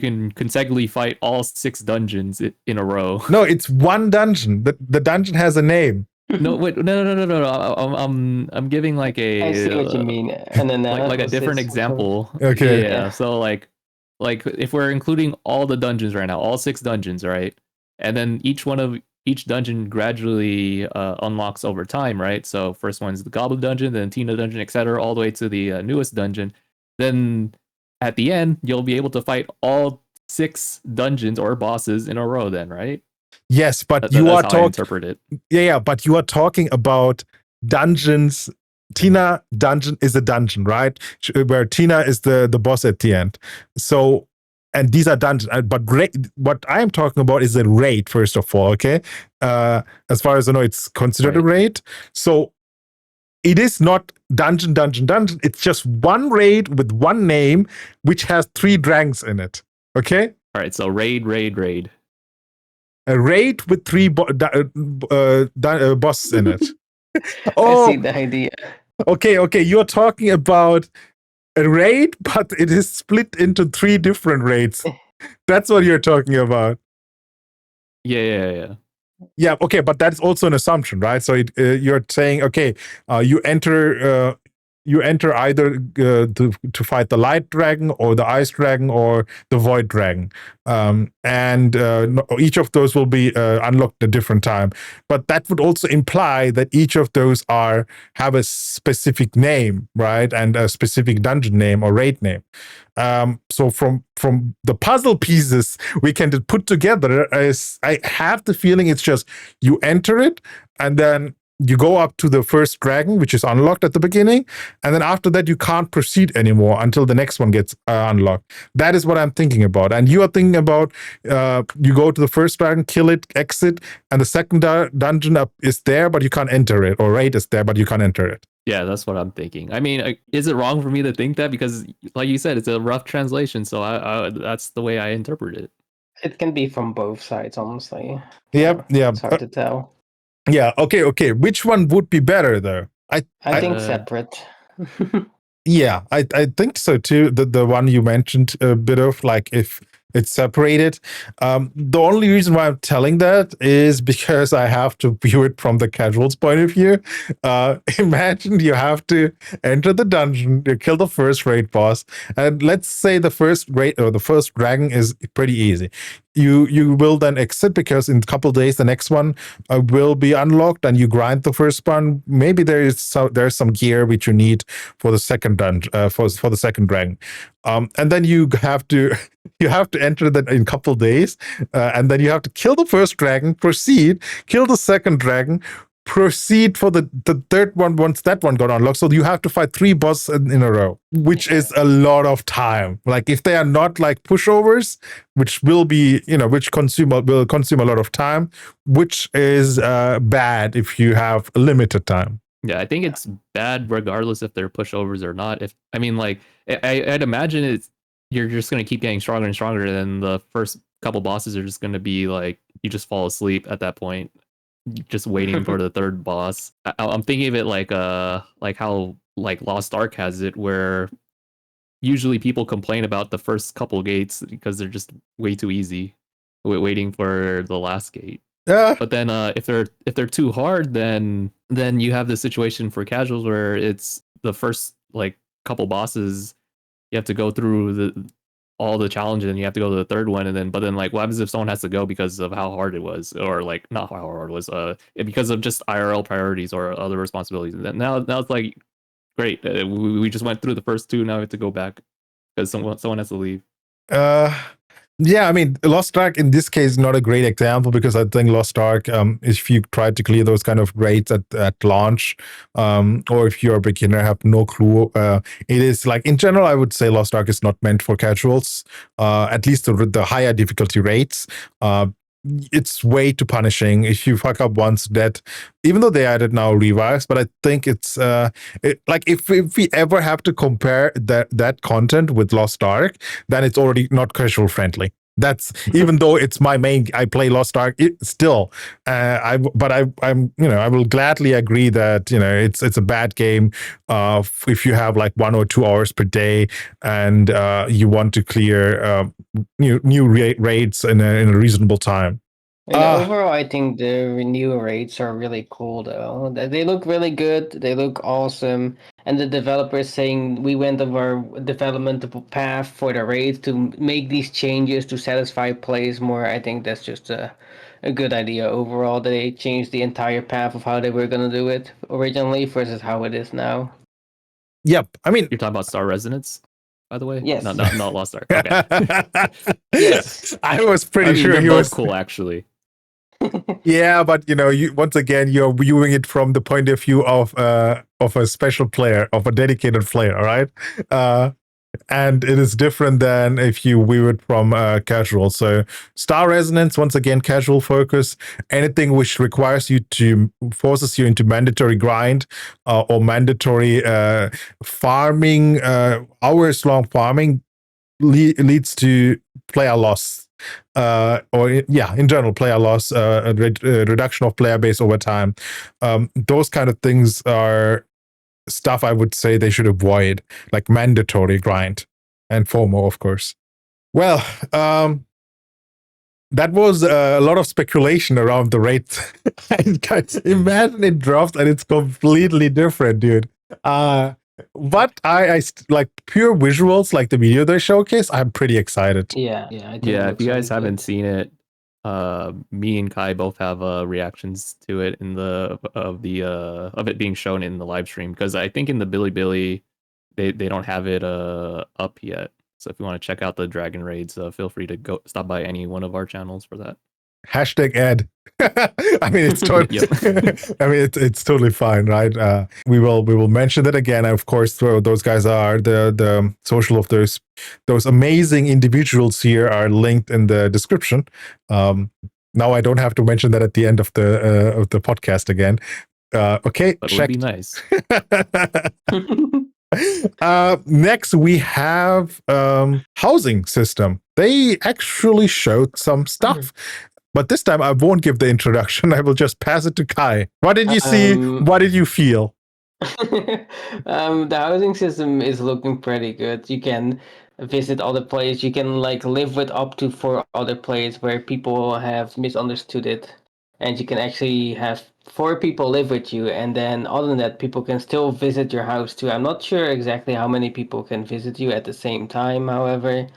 can consecutively fight all 6 dungeons in a row. No, it's one dungeon. The dungeon has a name. No, wait, no. I'm giving like I see what you mean. And then like a different example. Okay. Yeah. So like if we're including all the dungeons right now, all 6 dungeons, right? And then each dungeon gradually unlocks over time, right? So first one's the Goblin Dungeon, then Tina Dungeon, etc., all the way to the newest dungeon. Then at the end, you'll be able to fight all 6 dungeons or bosses in a row. Then, right? Yes, but That's you are how I talking. interpret it. Yeah, but you are talking about dungeons. Tina dungeon is a dungeon, right? Where Tina is the boss at the end. So, and these are dungeons. But what I am talking about is a raid, first of all. Okay, as far as I know, it's considered a raid. So it is not dungeon. It's just one raid with one name, which has 3 dragons in it. Okay. All right. So raid. A raid with 3 bosses in it. I see the idea. Okay. You're talking about a raid, but it is split into 3 different raids. That's what you're talking about. Yeah. Yeah, okay, but that's also an assumption, right? So you're saying, okay, you enter either to fight the light dragon or the ice dragon or the void dragon, and each of those will be unlocked at a different time. But that would also imply that each of those have a specific name, right, and a specific dungeon name or raid name. So from the puzzle pieces we can put together, I have the feeling it's just you enter it and then you go up to the first dragon, which is unlocked at the beginning, and then after that you can't proceed anymore until the next one gets unlocked. That is what I'm thinking about. And you are thinking about you go to the first dragon, kill it, exit, and the second dungeon is there, but you can't enter it, or raid is there, but you can't enter it. Yeah, that's what I'm thinking. I mean, is it wrong for me to think that? Because, like you said, it's a rough translation, so I that's the way I interpret it. It can be from both sides, honestly. Yeah. It's hard to tell. Yeah. Okay. Which one would be better, though? I think separate. Yeah, I think so too. The one you mentioned a bit of, like, if it's separated. The only reason why I'm telling that is because I have to view it from the casual's point of view. Imagine you have to enter the dungeon, you kill the first raid boss, and let's say the first raid or the first dragon is pretty easy. You will then exit because in a couple days the next one will be unlocked, and you grind the first one. Maybe there's some gear which you need for the second dungeon, for the second dragon, and then you have to enter that in a couple days, and then you have to kill the first dragon, proceed, kill the second dragon, proceed for the third one once that one got unlocked. So you have to fight 3 bosses in a row, which is a lot of time. Like, if they are not like pushovers, which will be, which will consume a lot of time, which is bad if you have limited time. Yeah, I think it's bad regardless if they're pushovers or not. I'd imagine you're just going to keep getting stronger and stronger, and then the first couple bosses are just going to be like, you just fall asleep at that point, just waiting for the third boss. I'm thinking of it like how like Lost Ark has it, where usually people complain about the first couple gates because they're just way too easy, waiting for the last gate. Yeah. But then if they're too hard, then you have the situation for casuals where it's the first like couple bosses, you have to go through all the challenges, and you have to go to the third one, and then like, what happens if someone has to go because of how hard it was, or like not how hard it was, because of just IRL priorities or other responsibilities? And now it's like great. We just went through the first two. Now we have to go back because someone has to leave. Yeah, I mean, Lost Ark in this case is not a great example because I think Lost Ark, if you try to clear those kind of raids at launch, or if you're a beginner, have no clue, it is like in general, I would say Lost Ark is not meant for casuals. At least the higher difficulty rates. It's way too punishing if you fuck up once. That even though they added now revives, but I think it's like if we ever have to compare that content with Lost Ark, then it's already not casual friendly. That's even though it's my main. I play Lost Ark still. I'm I will gladly agree that it's a bad game. If you have like 1 or 2 hours per day and you want to clear new raids in a reasonable time. And overall, I think the new raids are really cool, though. They look really good. They look awesome. And the developers saying we went of our developmental path for the raids to make these changes to satisfy players more. I think that's just a good idea overall. They changed the entire path of how they were going to do it originally versus how it is now. Yep. I mean, You're talking about Star Resonance, by the way? Yes. Not Lost Ark. Okay. Yes. I was pretty sure they're he both was cool, actually. Yeah, but you once again you're viewing it from the point of view of a special player, of a dedicated player, all right? And it is different than if you view it from casual. So Star Resonance, once again, casual focus. Anything which requires you to forces you into mandatory grind or mandatory farming, hours long farming leads to player loss. In general, player loss, reduction of player base over time. Those kind of things are stuff I would say they should avoid, like mandatory grind and FOMO, of course. Well, that was a lot of speculation around the rate. Imagine it drops and it's completely different, dude. But I like pure visuals, like the video they showcase. I'm pretty excited. Yeah. I think If you guys haven't seen it, me and Kai both have reactions to it of it being shown in the live stream, because I think in the Bilibili they don't have it up yet. So if you want to check out the Dragon Raids, feel free to go stop by any one of our channels for that. #Ed. I mean, it's totally. I mean, it's totally fine, right? We will mention that again. Of course, those guys are the social of those amazing individuals here are linked in the description. Now I don't have to mention that at the end of the podcast again. Okay, but it would be nice. Next we have housing system. They actually showed some stuff. But this time I won't give the introduction. I will just pass it to Kai. What did you see? What did you feel? The housing system is looking pretty good. You can visit other places. You can like live with up to 4 other players where people have misunderstood it. And you can actually have 4 people live with you. And then other than that, people can still visit your house too. I'm not sure exactly how many people can visit you at the same time, however.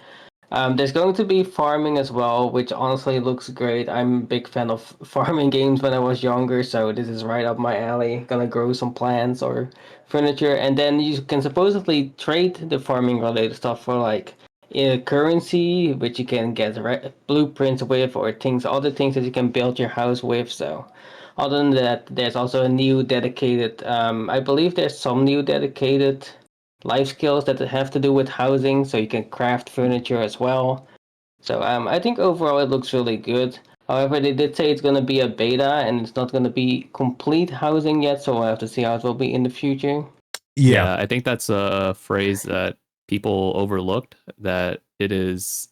There's going to be farming as well, which honestly looks great. I'm a big fan of farming games when I was younger, so this is right up my alley. Gonna grow some plants or furniture, and then you can supposedly trade the farming related stuff for like currency, which you can get blueprints with, or other things that you can build your house with. So, other than that, there's also a new dedicated. I believe there's some new dedicated life skills that have to do with housing, so you can craft furniture as well. So I think overall it looks really good. However, they did say it's going to be a beta and it's not going to be complete housing yet, so we'll have to see how it will be in the future. Yeah, I think that's a phrase that people overlooked, that it is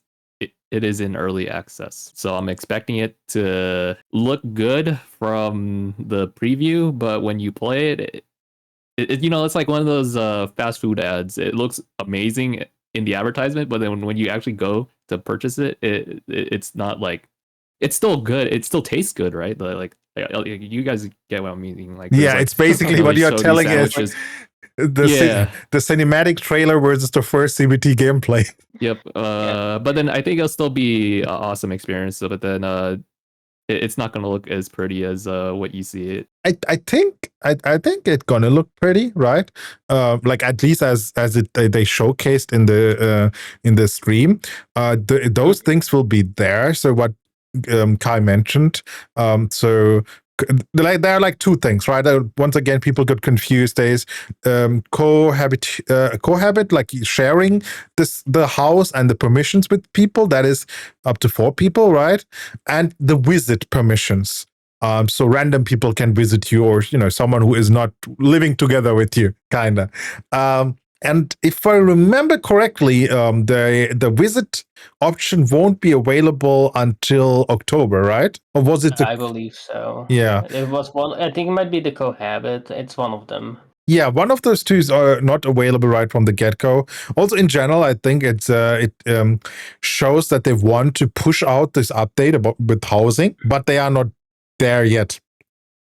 in early access. So I'm expecting it to look good from the preview, but when you play it, it's like one of those fast food ads. It looks amazing in the advertisement, but then when you actually go to purchase it, it's not like, it's still good. It still tastes good, right? Like you guys get what I'm meaning. Like, yeah, it's basically what you're telling us. The cinematic trailer versus the first CBT gameplay. Yep. But then I think it'll still be an awesome experience. But then it's not going to look as pretty as what you see it. I think it's gonna look pretty, right? Like at least as they showcased in the stream. Those things will be there. So what Kai mentioned. Like there are like two things, right? Once again, people got confused. There's cohabit, like sharing the house and the permissions with people. That is up to 4 people, right? And the visit permissions. So random people can visit you, or someone who is not living together with you, kinda. And if I remember correctly, the visit option won't be available until October, right? Or was it? I believe so. Yeah. It was one. I think it might be the cohabit. It's one of them. Yeah, one of those two are not available right from the get-go. Also, in general, I think it shows that they want to push out this update with housing, but they are not there yet.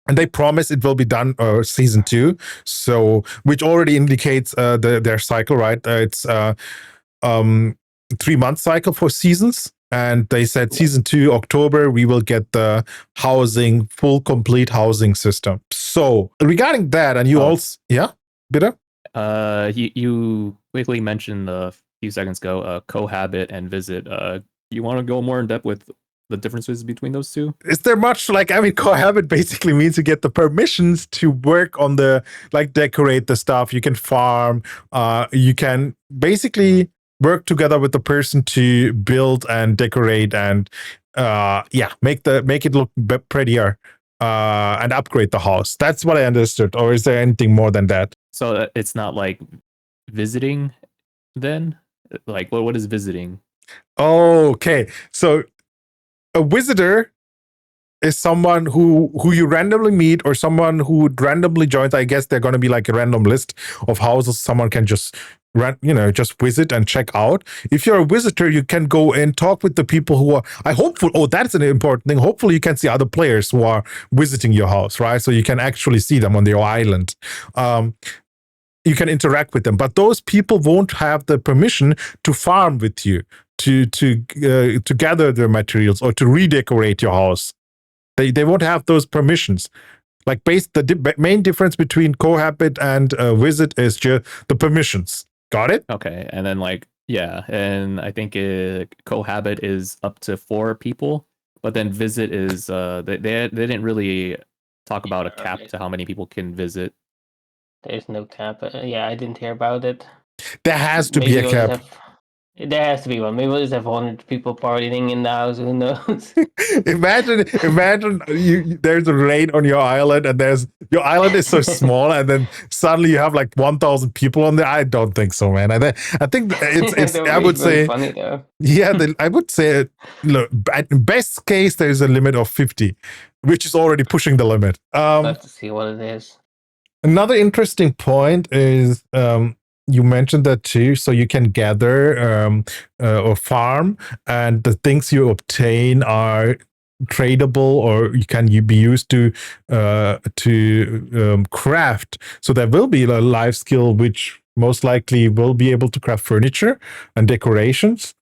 And they promise it will be done season 2, so which already indicates their cycle, right? It's 3-month cycle for seasons, and they said season 2 October we will get the full complete housing system. So regarding that, and you also bitte? You quickly mentioned a few seconds ago cohabit and visit. You want to go more in depth with the differences between those two? Is there much? Cohabit basically means you get the permissions to work on decorate the stuff. You can farm. You can basically work together with the person to build and decorate and make it look prettier and upgrade the house. That's what I understood. Or is there anything more than that? So it's not like visiting then? Like what is visiting? Okay, so a visitor is someone who you randomly meet, or someone who randomly joins. I guess they're going to be like a random list of houses someone can just just visit and check out. If you're a visitor, you can go and talk with the people who are. That's an important thing. Hopefully, you can see other players who are visiting your house, right? So you can actually see them on your island. You can interact with them, but those people won't have the permission to farm with you, to gather their materials, or to redecorate your house. They won't have those permissions. The main difference between cohabit and visit is just the permissions. Got it? Okay, and then and I think cohabit is up to 4 people, but then visit is they didn't really talk about a cap to how many people can visit. There's no cap. I didn't hear about it. There has to be a cap. There has to be one. Maybe we'll just have 100 people partying in the house. Who knows? Imagine there's a raid on your island, and your island is so small, and then suddenly you have 1,000 people on there. I don't think so, man. I think it's I would say funny though. Yeah, I would say, look, at best case there's a limit of 50, which is already pushing the limit. Let's to see what it is. Another interesting point is you mentioned that too. So you can gather or farm, and the things you obtain are tradable, or can be used to craft. So there will be a life skill which most likely will be able to craft furniture and decorations.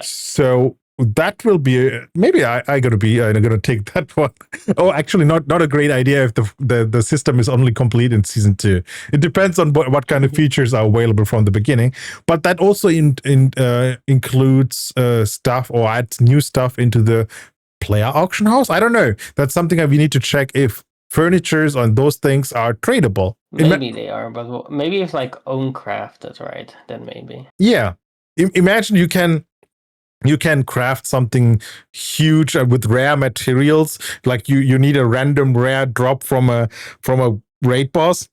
So that will be maybe I'm gonna take that one. Oh, actually, not a great idea if the system is only complete in season 2. It depends on what kind of features are available from the beginning. But that also includes stuff, or adds new stuff into the player auction house. I don't know. That's something that we need to check if furnitures and those things are tradable. Maybe they are, but maybe if own crafted, right? Then maybe. Yeah. Imagine you can craft something huge with rare materials. You need a random rare drop from a raid boss,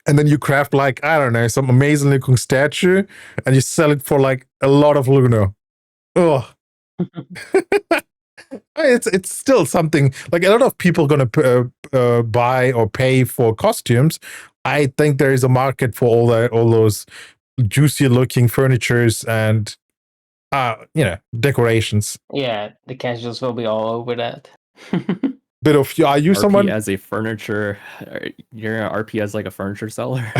and then you craft I don't know, some amazing looking statue, and you sell it for a lot of Luno. Oh. It's still something. A lot of people gonna buy or pay for costumes. I think there is a market for all those juicy looking furnitures and decorations. Yeah, the casuals will be all over that. Bit of are you RP someone as a furniture? You're gonna RP as a furniture seller?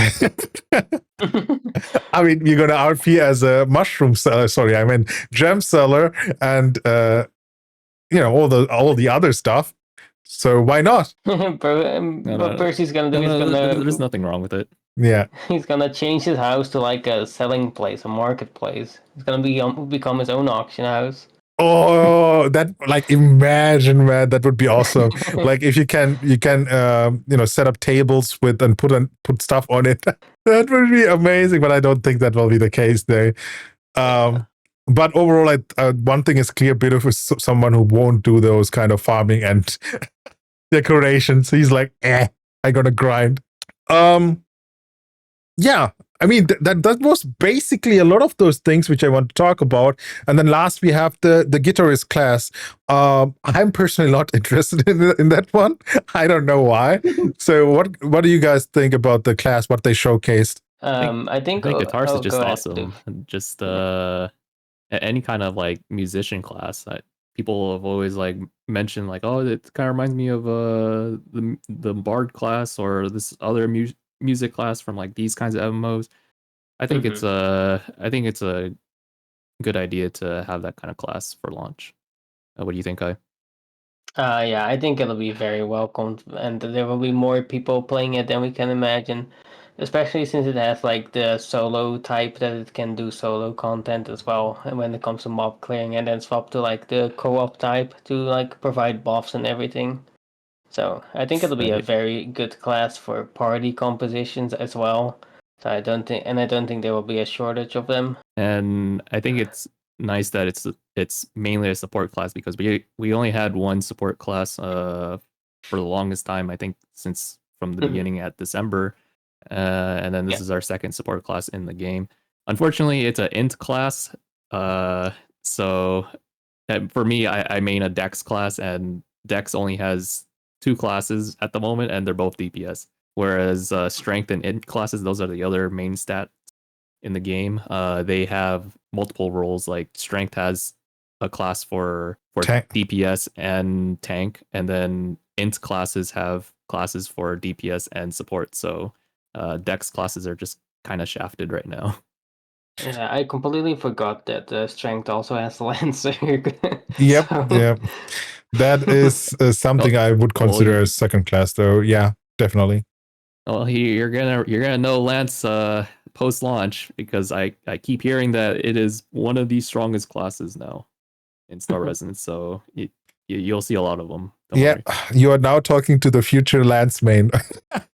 I mean, you're gonna RP as a mushroom seller. Sorry, I mean gem seller, and all the other stuff. So why not? But no. Percy's gonna do is There's gonna nothing wrong with it. Yeah. he's gonna change his house to like a selling place, a marketplace. It's gonna become his own auction house. Oh, that like imagine, man, that would be awesome. Like if you can set up tables with and put stuff on it. That would be amazing, but I don't think that will be the case there. But overall, one thing is clear: Bidoof is someone who won't do those kind of farming and decorations. He's like, I'm gonna grind. Yeah, I mean that was basically a lot of those things which I want to talk about. And then last we have the guitarist class. I'm personally not interested in that one. I don't know why. So what do you guys think about the class? What they showcased? I think guitarist is just go ahead, awesome. Bidoof. Just any kind of like musician class. People have always like mentioned like, oh, it kind of reminds me of the Bard class or this other music class from like these kinds of MMOs. I think it's a good idea to have that kind of class for launch. What do you think, Kai? Yeah, I think it'll be very welcomed, and there will be more people playing it than we can imagine. Especially since it has like the solo type that it can do solo content as well, and when it comes to mob clearing, and then swap to like the co-op type to like provide buffs and everything. So I think it'll be a very good class for party compositions as well. So I don't think there will be a shortage of them. And I think it's nice that it's mainly a support class because we only had one support class for the longest time. I think since from the beginning at December, and then this is our second support class in the game. Unfortunately, it's an int class. So for me, I main a Dex class, and Dex only has 2 classes at the moment, and they're both DPS. Whereas strength and int classes, those are the other main stat in the game. They have multiple roles. Like strength has a class for DPS and tank, and then int classes have classes for DPS and support. So Dex classes are just kind of shafted right now. Yeah, I completely forgot that strength also has Lancer. Yep, yeah, that is something I would consider as second class, though. Yeah, definitely. Well, you're gonna know Lance post launch because I keep hearing that it is one of the strongest classes now in Star Resonance. So you'll see a lot of them. Don't worry. You are now talking to the future Lance main.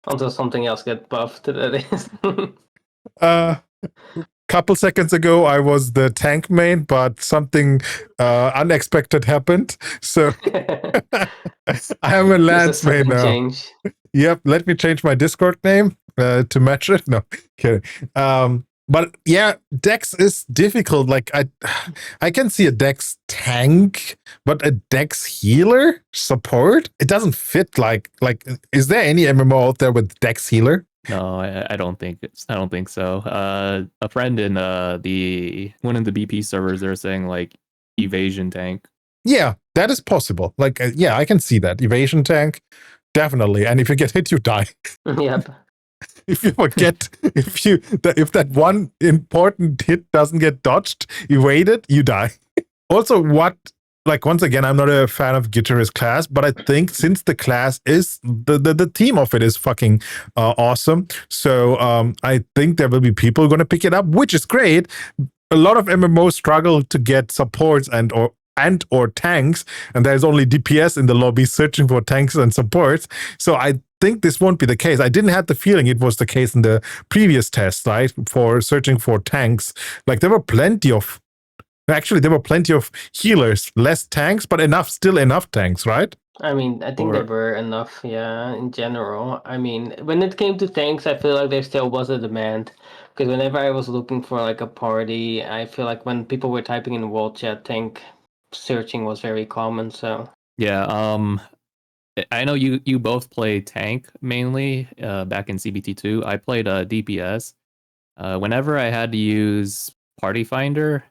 Until something else get buffed, that is. Couple seconds ago, I was the tank main, but something unexpected happened. So I am a Lance main now. Change. Yep, let me change my Discord name to match it. No, kidding. But yeah, Dex is difficult. Like I can see a Dex tank, but a Dex healer support, it doesn't fit. Like, is there any MMO out there with Dex healer? No, I don't think so. A friend in one of the BP servers, they're saying like evasion tank. Yeah, that is possible. Like, yeah, I can see that evasion tank, definitely. And if you get hit, you die. Yep. If you forget, if that one important hit doesn't get dodged, evaded, you die. Also, once again, I'm not a fan of guitarist class, but I think since the class is the theme of it is fucking awesome. So I think there will be people going to pick it up, which is great. A lot of MMOs struggle to get supports and or tanks, and there's only DPS in the lobby searching for tanks and supports. So I think this won't be the case. I didn't have the feeling it was the case in the previous test, right? For searching for tanks, like there were plenty of healers, less tanks, but still enough tanks, right? I mean, I think there were enough, yeah, in general. I mean, when it came to tanks, I feel like there still was a demand. Because whenever I was looking for like a party, I feel like when people were typing in world chat, tank searching was very common, so. Yeah, I know you both play tank mainly back in CBT2. I played DPS. Whenever I had to use Party Finder,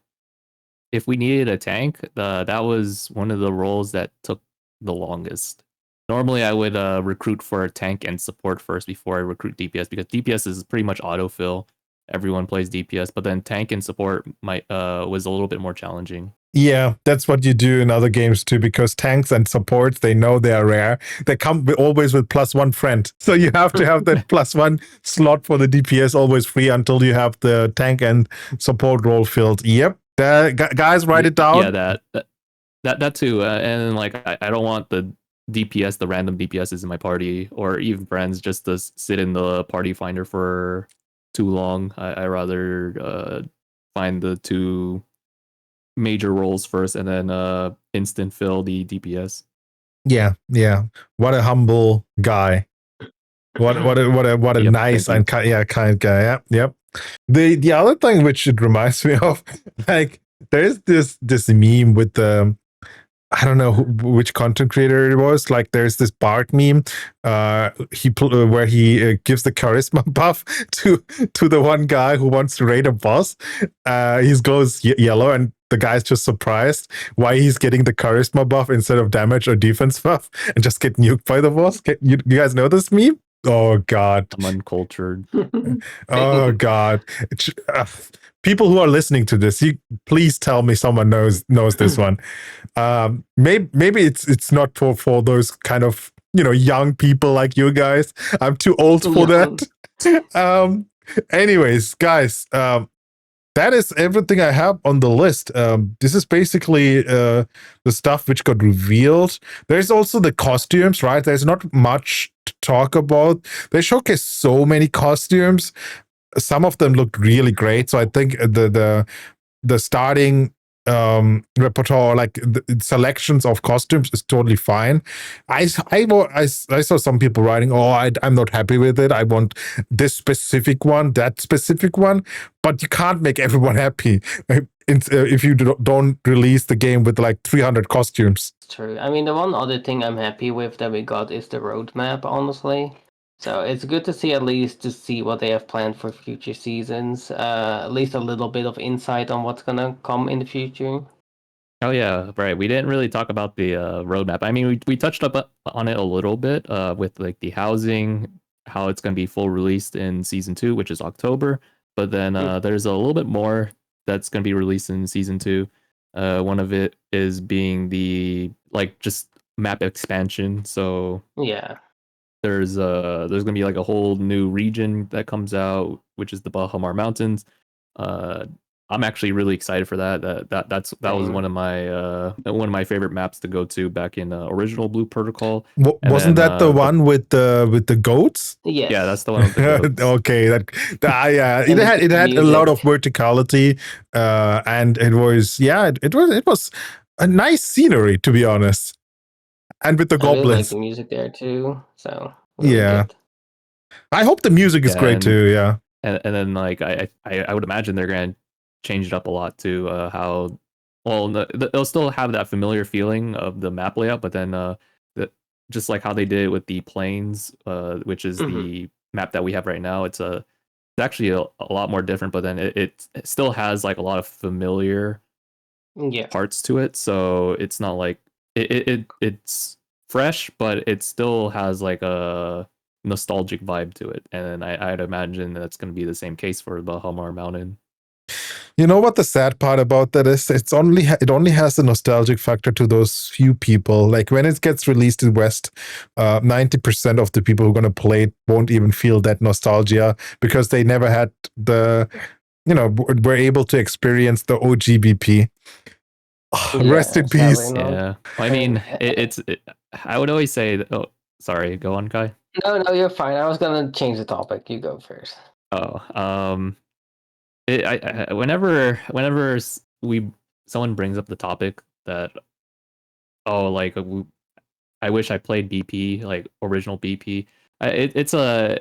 if we needed a tank, that was one of the roles that took the longest. Normally, I would recruit for a tank and support first before I recruit DPS because DPS is pretty much autofill. Everyone plays DPS, but then tank and support was a little bit more challenging. Yeah, that's what you do in other games too, because tanks and supports, they know they are rare. They come always with +1 friend. So you have to have that +1 slot for the DPS always free until you have the tank and support role filled. Yep. Guys, write it Yeah, down. that too. And like, I don't want the DPS, the random DPSs in my party, or even friends, just to sit in the party finder for too long. I rather find the two major roles first, and then instant fill the DPS. Yeah, yeah. What a humble guy. What a Yep, nice thank and you. kind guy. Yeah, yep. The other thing which it reminds me of, like there's this meme with the I don't know which content creator it was. Like, there's this Bart meme, where he gives the charisma buff to the one guy who wants to raid a boss. He goes yellow, and the guy's just surprised why he's getting the charisma buff instead of damage or defense buff, and just get nuked by the boss. You guys know this meme? Oh God! I'm uncultured. Oh God! People who are listening to this, please tell me someone knows this one. Maybe it's not for those kind of young people like you guys. I'm too old for that. Anyways, guys, that is everything I have on the list. This is basically the stuff which got revealed. There's also the costumes, right? There's not much to talk about. They showcase so many costumes. Some of them looked really great. So I think the starting repertoire, like the selections of costumes, is totally fine. I saw some people writing, "Oh, I'm not happy with it. I want this specific one, that specific one." But you can't make everyone happy if you don't release the game with like 300 costumes. True. I mean, the one other thing I'm happy with that we got is the roadmap, honestly. So it's good to see what they have planned for future seasons. At least a little bit of insight on what's gonna come in the future. Oh yeah, right. We didn't really talk about the roadmap. I mean, we touched up on it a little bit with like the housing, how it's going to be full released in season 2, which is October. But then there's a little bit more that's going to be released in season 2. One of it is being the like just map expansion. So Yeah. there's going to be like a whole new region that comes out, which is the Bahamar Mountains. I'm actually really excited for that. That was Same. one of my favorite maps to go to back in original Blue Protocol. Wasn't then, that the one with the goats? Yes. Yeah, that's the one with the goats. Okay, yeah, And it the had a lot of music. verticality, and it was it was a nice scenery, to be honest, and with the I really like goblins. the music there too. So really Yeah, good. I hope the music is Yeah, great too. Yeah, and then like I would imagine they're gonna change it up a lot too. How well they'll still have that familiar feeling of the map layout, but then just like how they did it with the plains, which is the map that we have right now. It's actually a lot more different, but then it still has like a lot of familiar Yeah. parts to it. So it's not like it's fresh, but it still has like a nostalgic vibe to it. And I'd imagine that's going to be the same case for the Bahamar Mountain. you know what the sad part about that is? It only has the nostalgic factor to those few people. Like when it gets released in West, 90% of the people who are going to play it won't even feel that nostalgia because they never had were able to experience the OGBP. Rest in peace. Yeah, I mean, I would always say. Oh, sorry. Go on, Kai. No, you're fine. I was gonna change the topic. You go first. Oh, whenever someone brings up the topic that like I wish I played BP, like original BP. It's a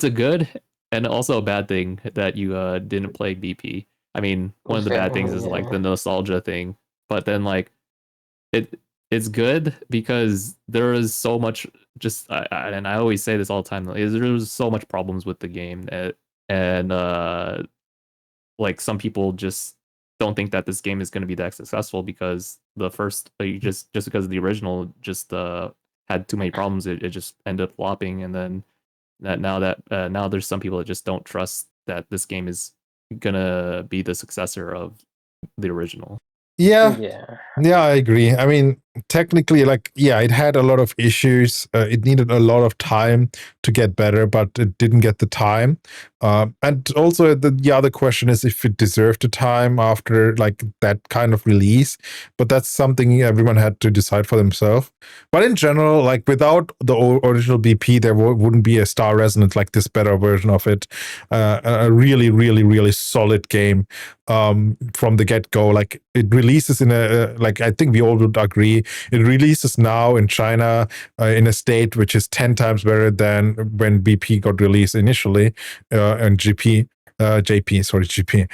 good and also a bad thing that you didn't play BP. I mean, one of the bad things is like the nostalgia thing, but then like it's good because there is so much and I always say this all the time. There's so much problems with the game and like some people just don't think that this game is going to be that successful because the first just because the original just had too many problems, it just ended up flopping. And then now there's some people that just don't trust that this game is gonna be the successor of the original. Yeah, Yeah. yeah, I agree. I mean, technically, like, yeah, it had a lot of issues. It needed a lot of time to get better, but it didn't get the time. And also, the other question is if it deserved the time after like that kind of release. But that's something everyone had to decide for themselves. But in general, like without the original BP, there wouldn't be a Star Resonance like this better version of it. A really, really, really solid game from the get go. Like it releases in a like I think we all would agree it releases now in China in a state which is 10 times better than when BP got released initially and JP, sorry, GP.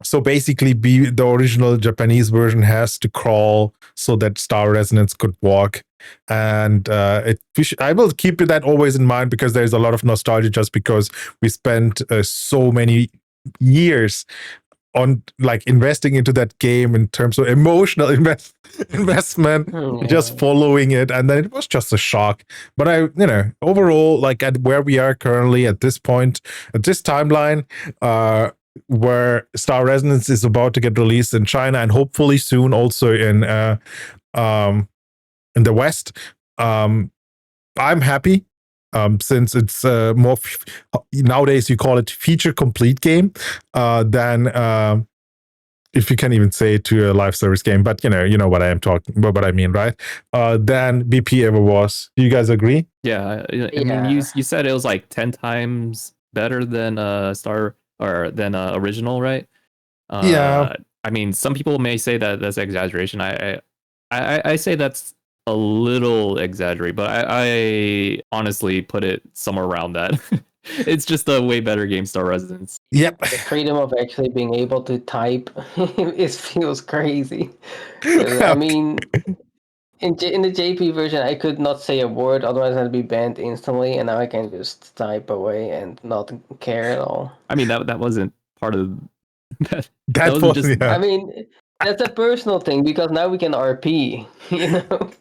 So basically, the original Japanese version has to crawl so that Star Resonance could walk. And I will keep that always in mind because there's a lot of nostalgia just because we spent so many years on like investing into that game in terms of emotional investment, just following it, and then it was just a shock. But overall, like at where we are currently at this point, at this timeline, where Star Resonance is about to get released in China and hopefully soon also in the West, I'm happy. Since it's more nowadays you call it feature complete game than if you can even say it to a live service game, but you know what I am talking what I mean, right? Than BP ever was. Do you guys agree? Yeah, I mean, you said it was like 10 times better than Star or than original, right? Yeah. I mean, some people may say that that's exaggeration. I say that's a little exaggerate, but I honestly put it somewhere around that. It's just a way better game, Star Residence. Yep. The freedom of actually being able to type feels crazy. I mean, in the JP version, I could not say a word, otherwise I'd be banned instantly, and now I can just type away and not care at all. I mean, that wasn't part of that. That wasn't was, just. yeah. I mean, that's a personal thing because now we can RP, you know?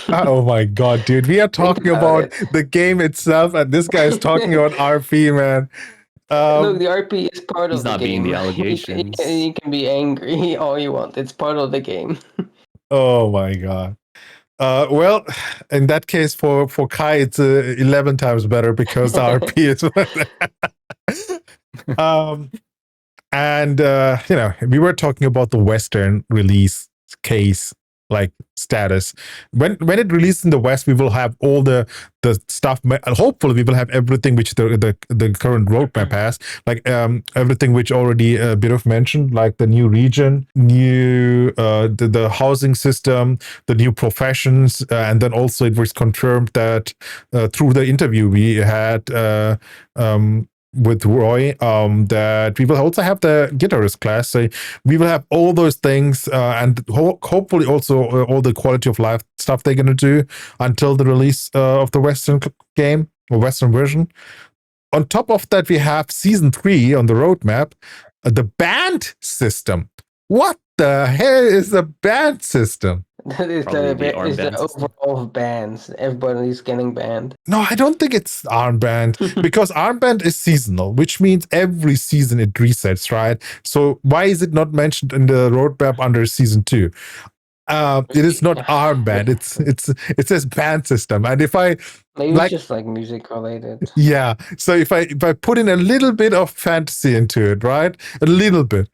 Oh my god, dude. We are talking about the game itself, and this guy is talking about RP, man. Look, the RP is part He's of the not game. being the allegations. You can be angry all you want. It's part of the game. Oh my god. Well, in that case, for Kai, it's 11 times better because the RP is. And we were talking about the Western release case like status. When it releases in the West, we will have all the stuff. Hopefully, we will have everything which the current roadmap has, like everything which already Birov mentioned, like the new region, new the housing system, the new professions, and then also it was confirmed that through the interview we had. With Roy, that we will also have the guitarist class. So we will have all those things, and hopefully also all the quality of life stuff they're going to do until the release of the Western game or Western version. On top of that, we have season 3 on the roadmap, the band system. What the hell is the band system? That is the overall of bands. Everybody's getting banned. No, I don't think it's armband because armband is seasonal, which means every season it resets, right? So why is it not mentioned in the roadmap under season 2? It is not armband. It says band system, and if I maybe it's just like music related. Yeah. So if I put in a little bit of fantasy into it, right? A little bit.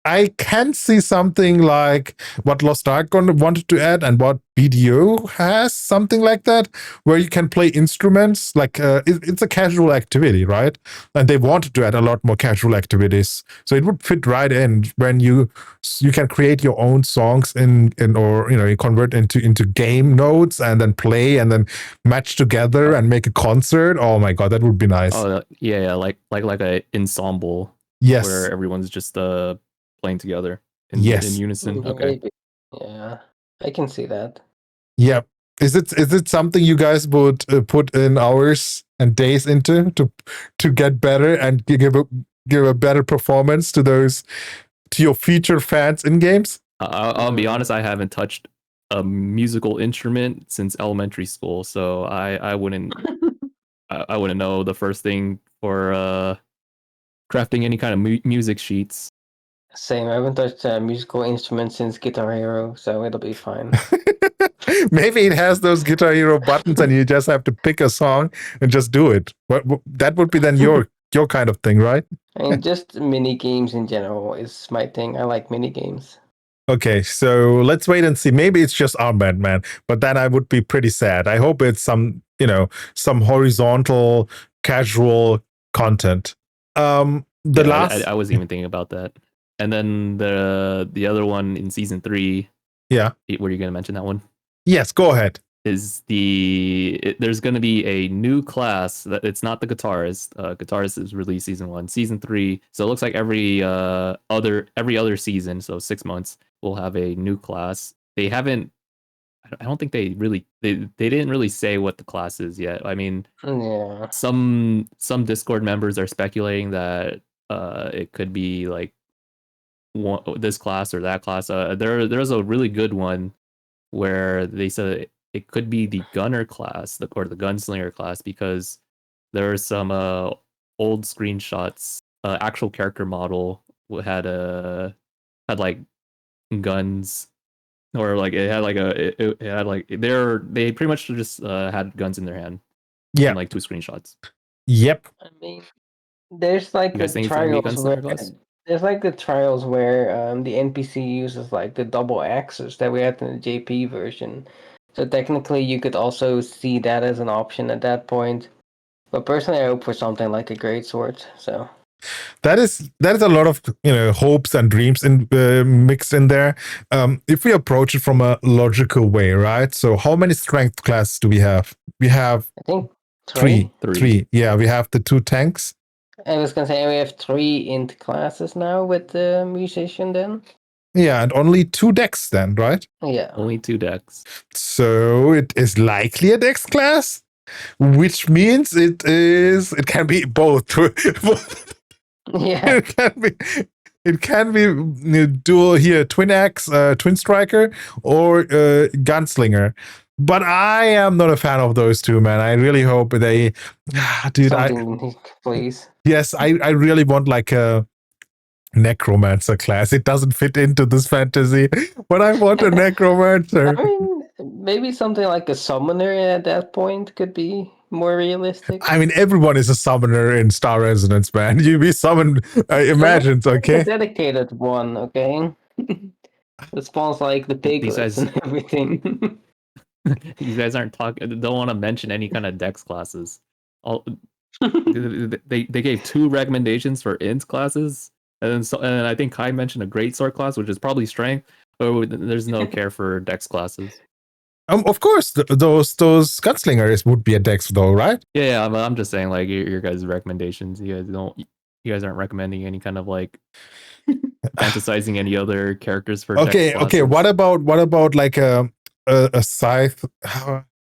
I can see something like what Lost Ark wanted to add and what BDO has, something like that, where you can play instruments. Like it's a casual activity, right? And they wanted to add a lot more casual activities, so it would fit right in when you can create your own songs or you convert into game notes and then play and then match together and make a concert. Oh my god, that would be nice. Oh yeah, like a ensemble. Yes, where everyone's just playing together in unison. Okay. Maybe. Yeah, I can see that. Yeah. Is it something you guys would put in hours and days into to get better and give a better performance to your future fans in games? I'll be honest, I haven't touched a musical instrument since elementary school, so I wouldn't I wouldn't know the first thing for crafting any kind of music sheets. Same. I haven't touched a musical instrument since Guitar Hero, so it'll be fine. Maybe it has those Guitar Hero buttons, and you just have to pick a song and just do it. That would be then your kind of thing, right? I mean, just mini games in general is my thing. I like mini games. Okay, so let's wait and see. Maybe it's just Armband Man, but then I would be pretty sad. I hope it's some, some horizontal, casual content. The Yeah, last, I was even thinking about that. And then the other one in season 3. Yeah. Were you going to mention that one? Yes, go ahead. Is there's going to be a new class that it's not the guitarist. Guitarist is released season 1, season 3. So it looks like every other season, so 6 months, we'll have a new class. They haven't. I don't think they didn't really say what the class is yet. I mean, Yeah. some Discord members are speculating that it could be like this class or that class. There's a really good one where they said it could be the gunner class or the gunslinger class, because there are some old screenshots. Actual character model had like guns, or like it had like it had like they pretty much just had guns in their hand. Yeah. In like 2 screenshots. Yep. I mean, there's like You the guys think it's gonna be a trials where gunslinger class? there's like the trials where the NPC uses like the double axes that we had in the JP version. So technically, you could also see that as an option at that point. But personally, I hope for something like a greatsword. So that is a lot of hopes and dreams mixed in there. If we approach it from a logical way, right? So how many strength classes do we have? We have, I think three. Three. Yeah, we have the 2 tanks. I was gonna say we have 3 int classes now with the musician. Then Yeah, and only 2 decks then, right? yeah, Only 2 decks. So it is likely a dex class, which means it can be both. yeah. It can be dual here, twin axe, twin striker, or gunslinger. But I am not a fan of those 2, man. I really hope they, dude. Something unique, please. Yes, I really want like a necromancer class. It doesn't fit into this fantasy, but I want a necromancer. I mean, maybe something like a summoner at that point could be more realistic. I mean, everyone is a summoner in Star Resonance, man. You be summoned, imagine, okay? A dedicated one, okay? It spawns like the piglets and everything. You guys aren't talking. Don't want to mention any kind of dex classes. They gave 2 recommendations for int classes, and I think Kai mentioned a greatsword class, which is probably strength. But there's no care for dex classes. Of course, those gunslingers would be a dex, though, right? Yeah, I'm just saying, like, your guys' recommendations. You guys aren't recommending any kind of like fantasizing any other characters for okay. dex Okay, what about like a scythe?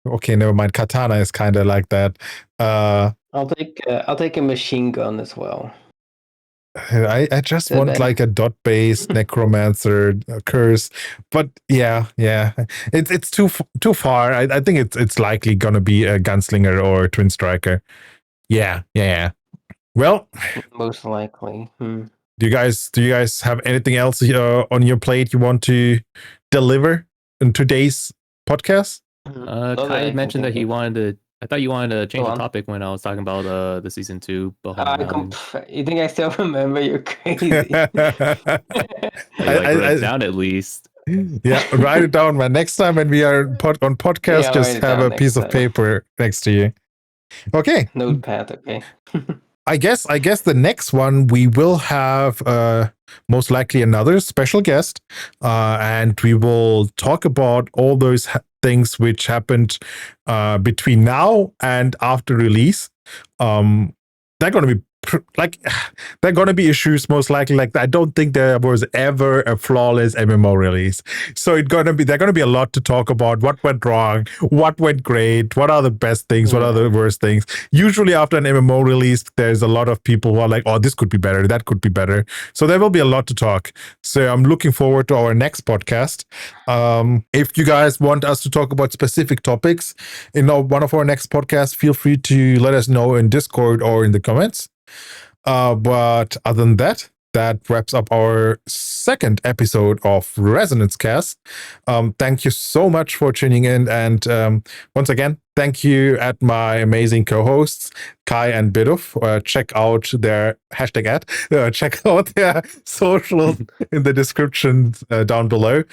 Okay, never mind. Katana is kind of like that. I'll take a machine gun as well. I just want like a dot-based necromancer curse, but yeah, it's too far. I think it's likely gonna be a gunslinger or twin striker. Yeah. Well, most likely. Do you guys have anything else on your plate you want to deliver in today's podcast? Kai mentioned that he wanted to. I thought you wanted to change the topic when I was talking about the season 2. You think I still remember? You're crazy. Write it down at least. Yeah, write it down, man. Next time when we are on podcast, just have a piece of paper next to you. Okay. Notepad, okay. I guess the next one we will have most likely another special guest, and we will talk about all those things which happened between now and after release. They're going to be they're going to be issues most likely. Like, I don't think there was ever a flawless MMO release, so they're going to be a lot to talk about. What went wrong, what went great, what are the best things, what are the worst things. Usually after an MMO release, there's a lot of people who are like, oh, this could be better, that could be better. So there will be a lot to talk. So I'm looking forward to our next podcast. If you guys want us to talk about specific topics in one of our next podcasts, feel free to let us know in Discord or in the comments. But other than that, that wraps up our second episode of Resonance Cast. Thank you so much for tuning in. And once again, thank you at my amazing co-hosts, Kai and Bidov. Check out their hashtag check out their socials in the description down below.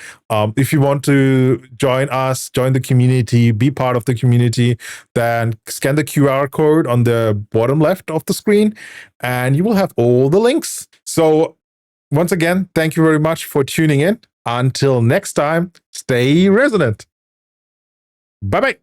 If you want to join us, join the community, be part of the community, then scan the QR code on the bottom left of the screen, and you will have all the links. So once again, thank you very much for tuning in. Until next time, stay resonant. Bye-bye.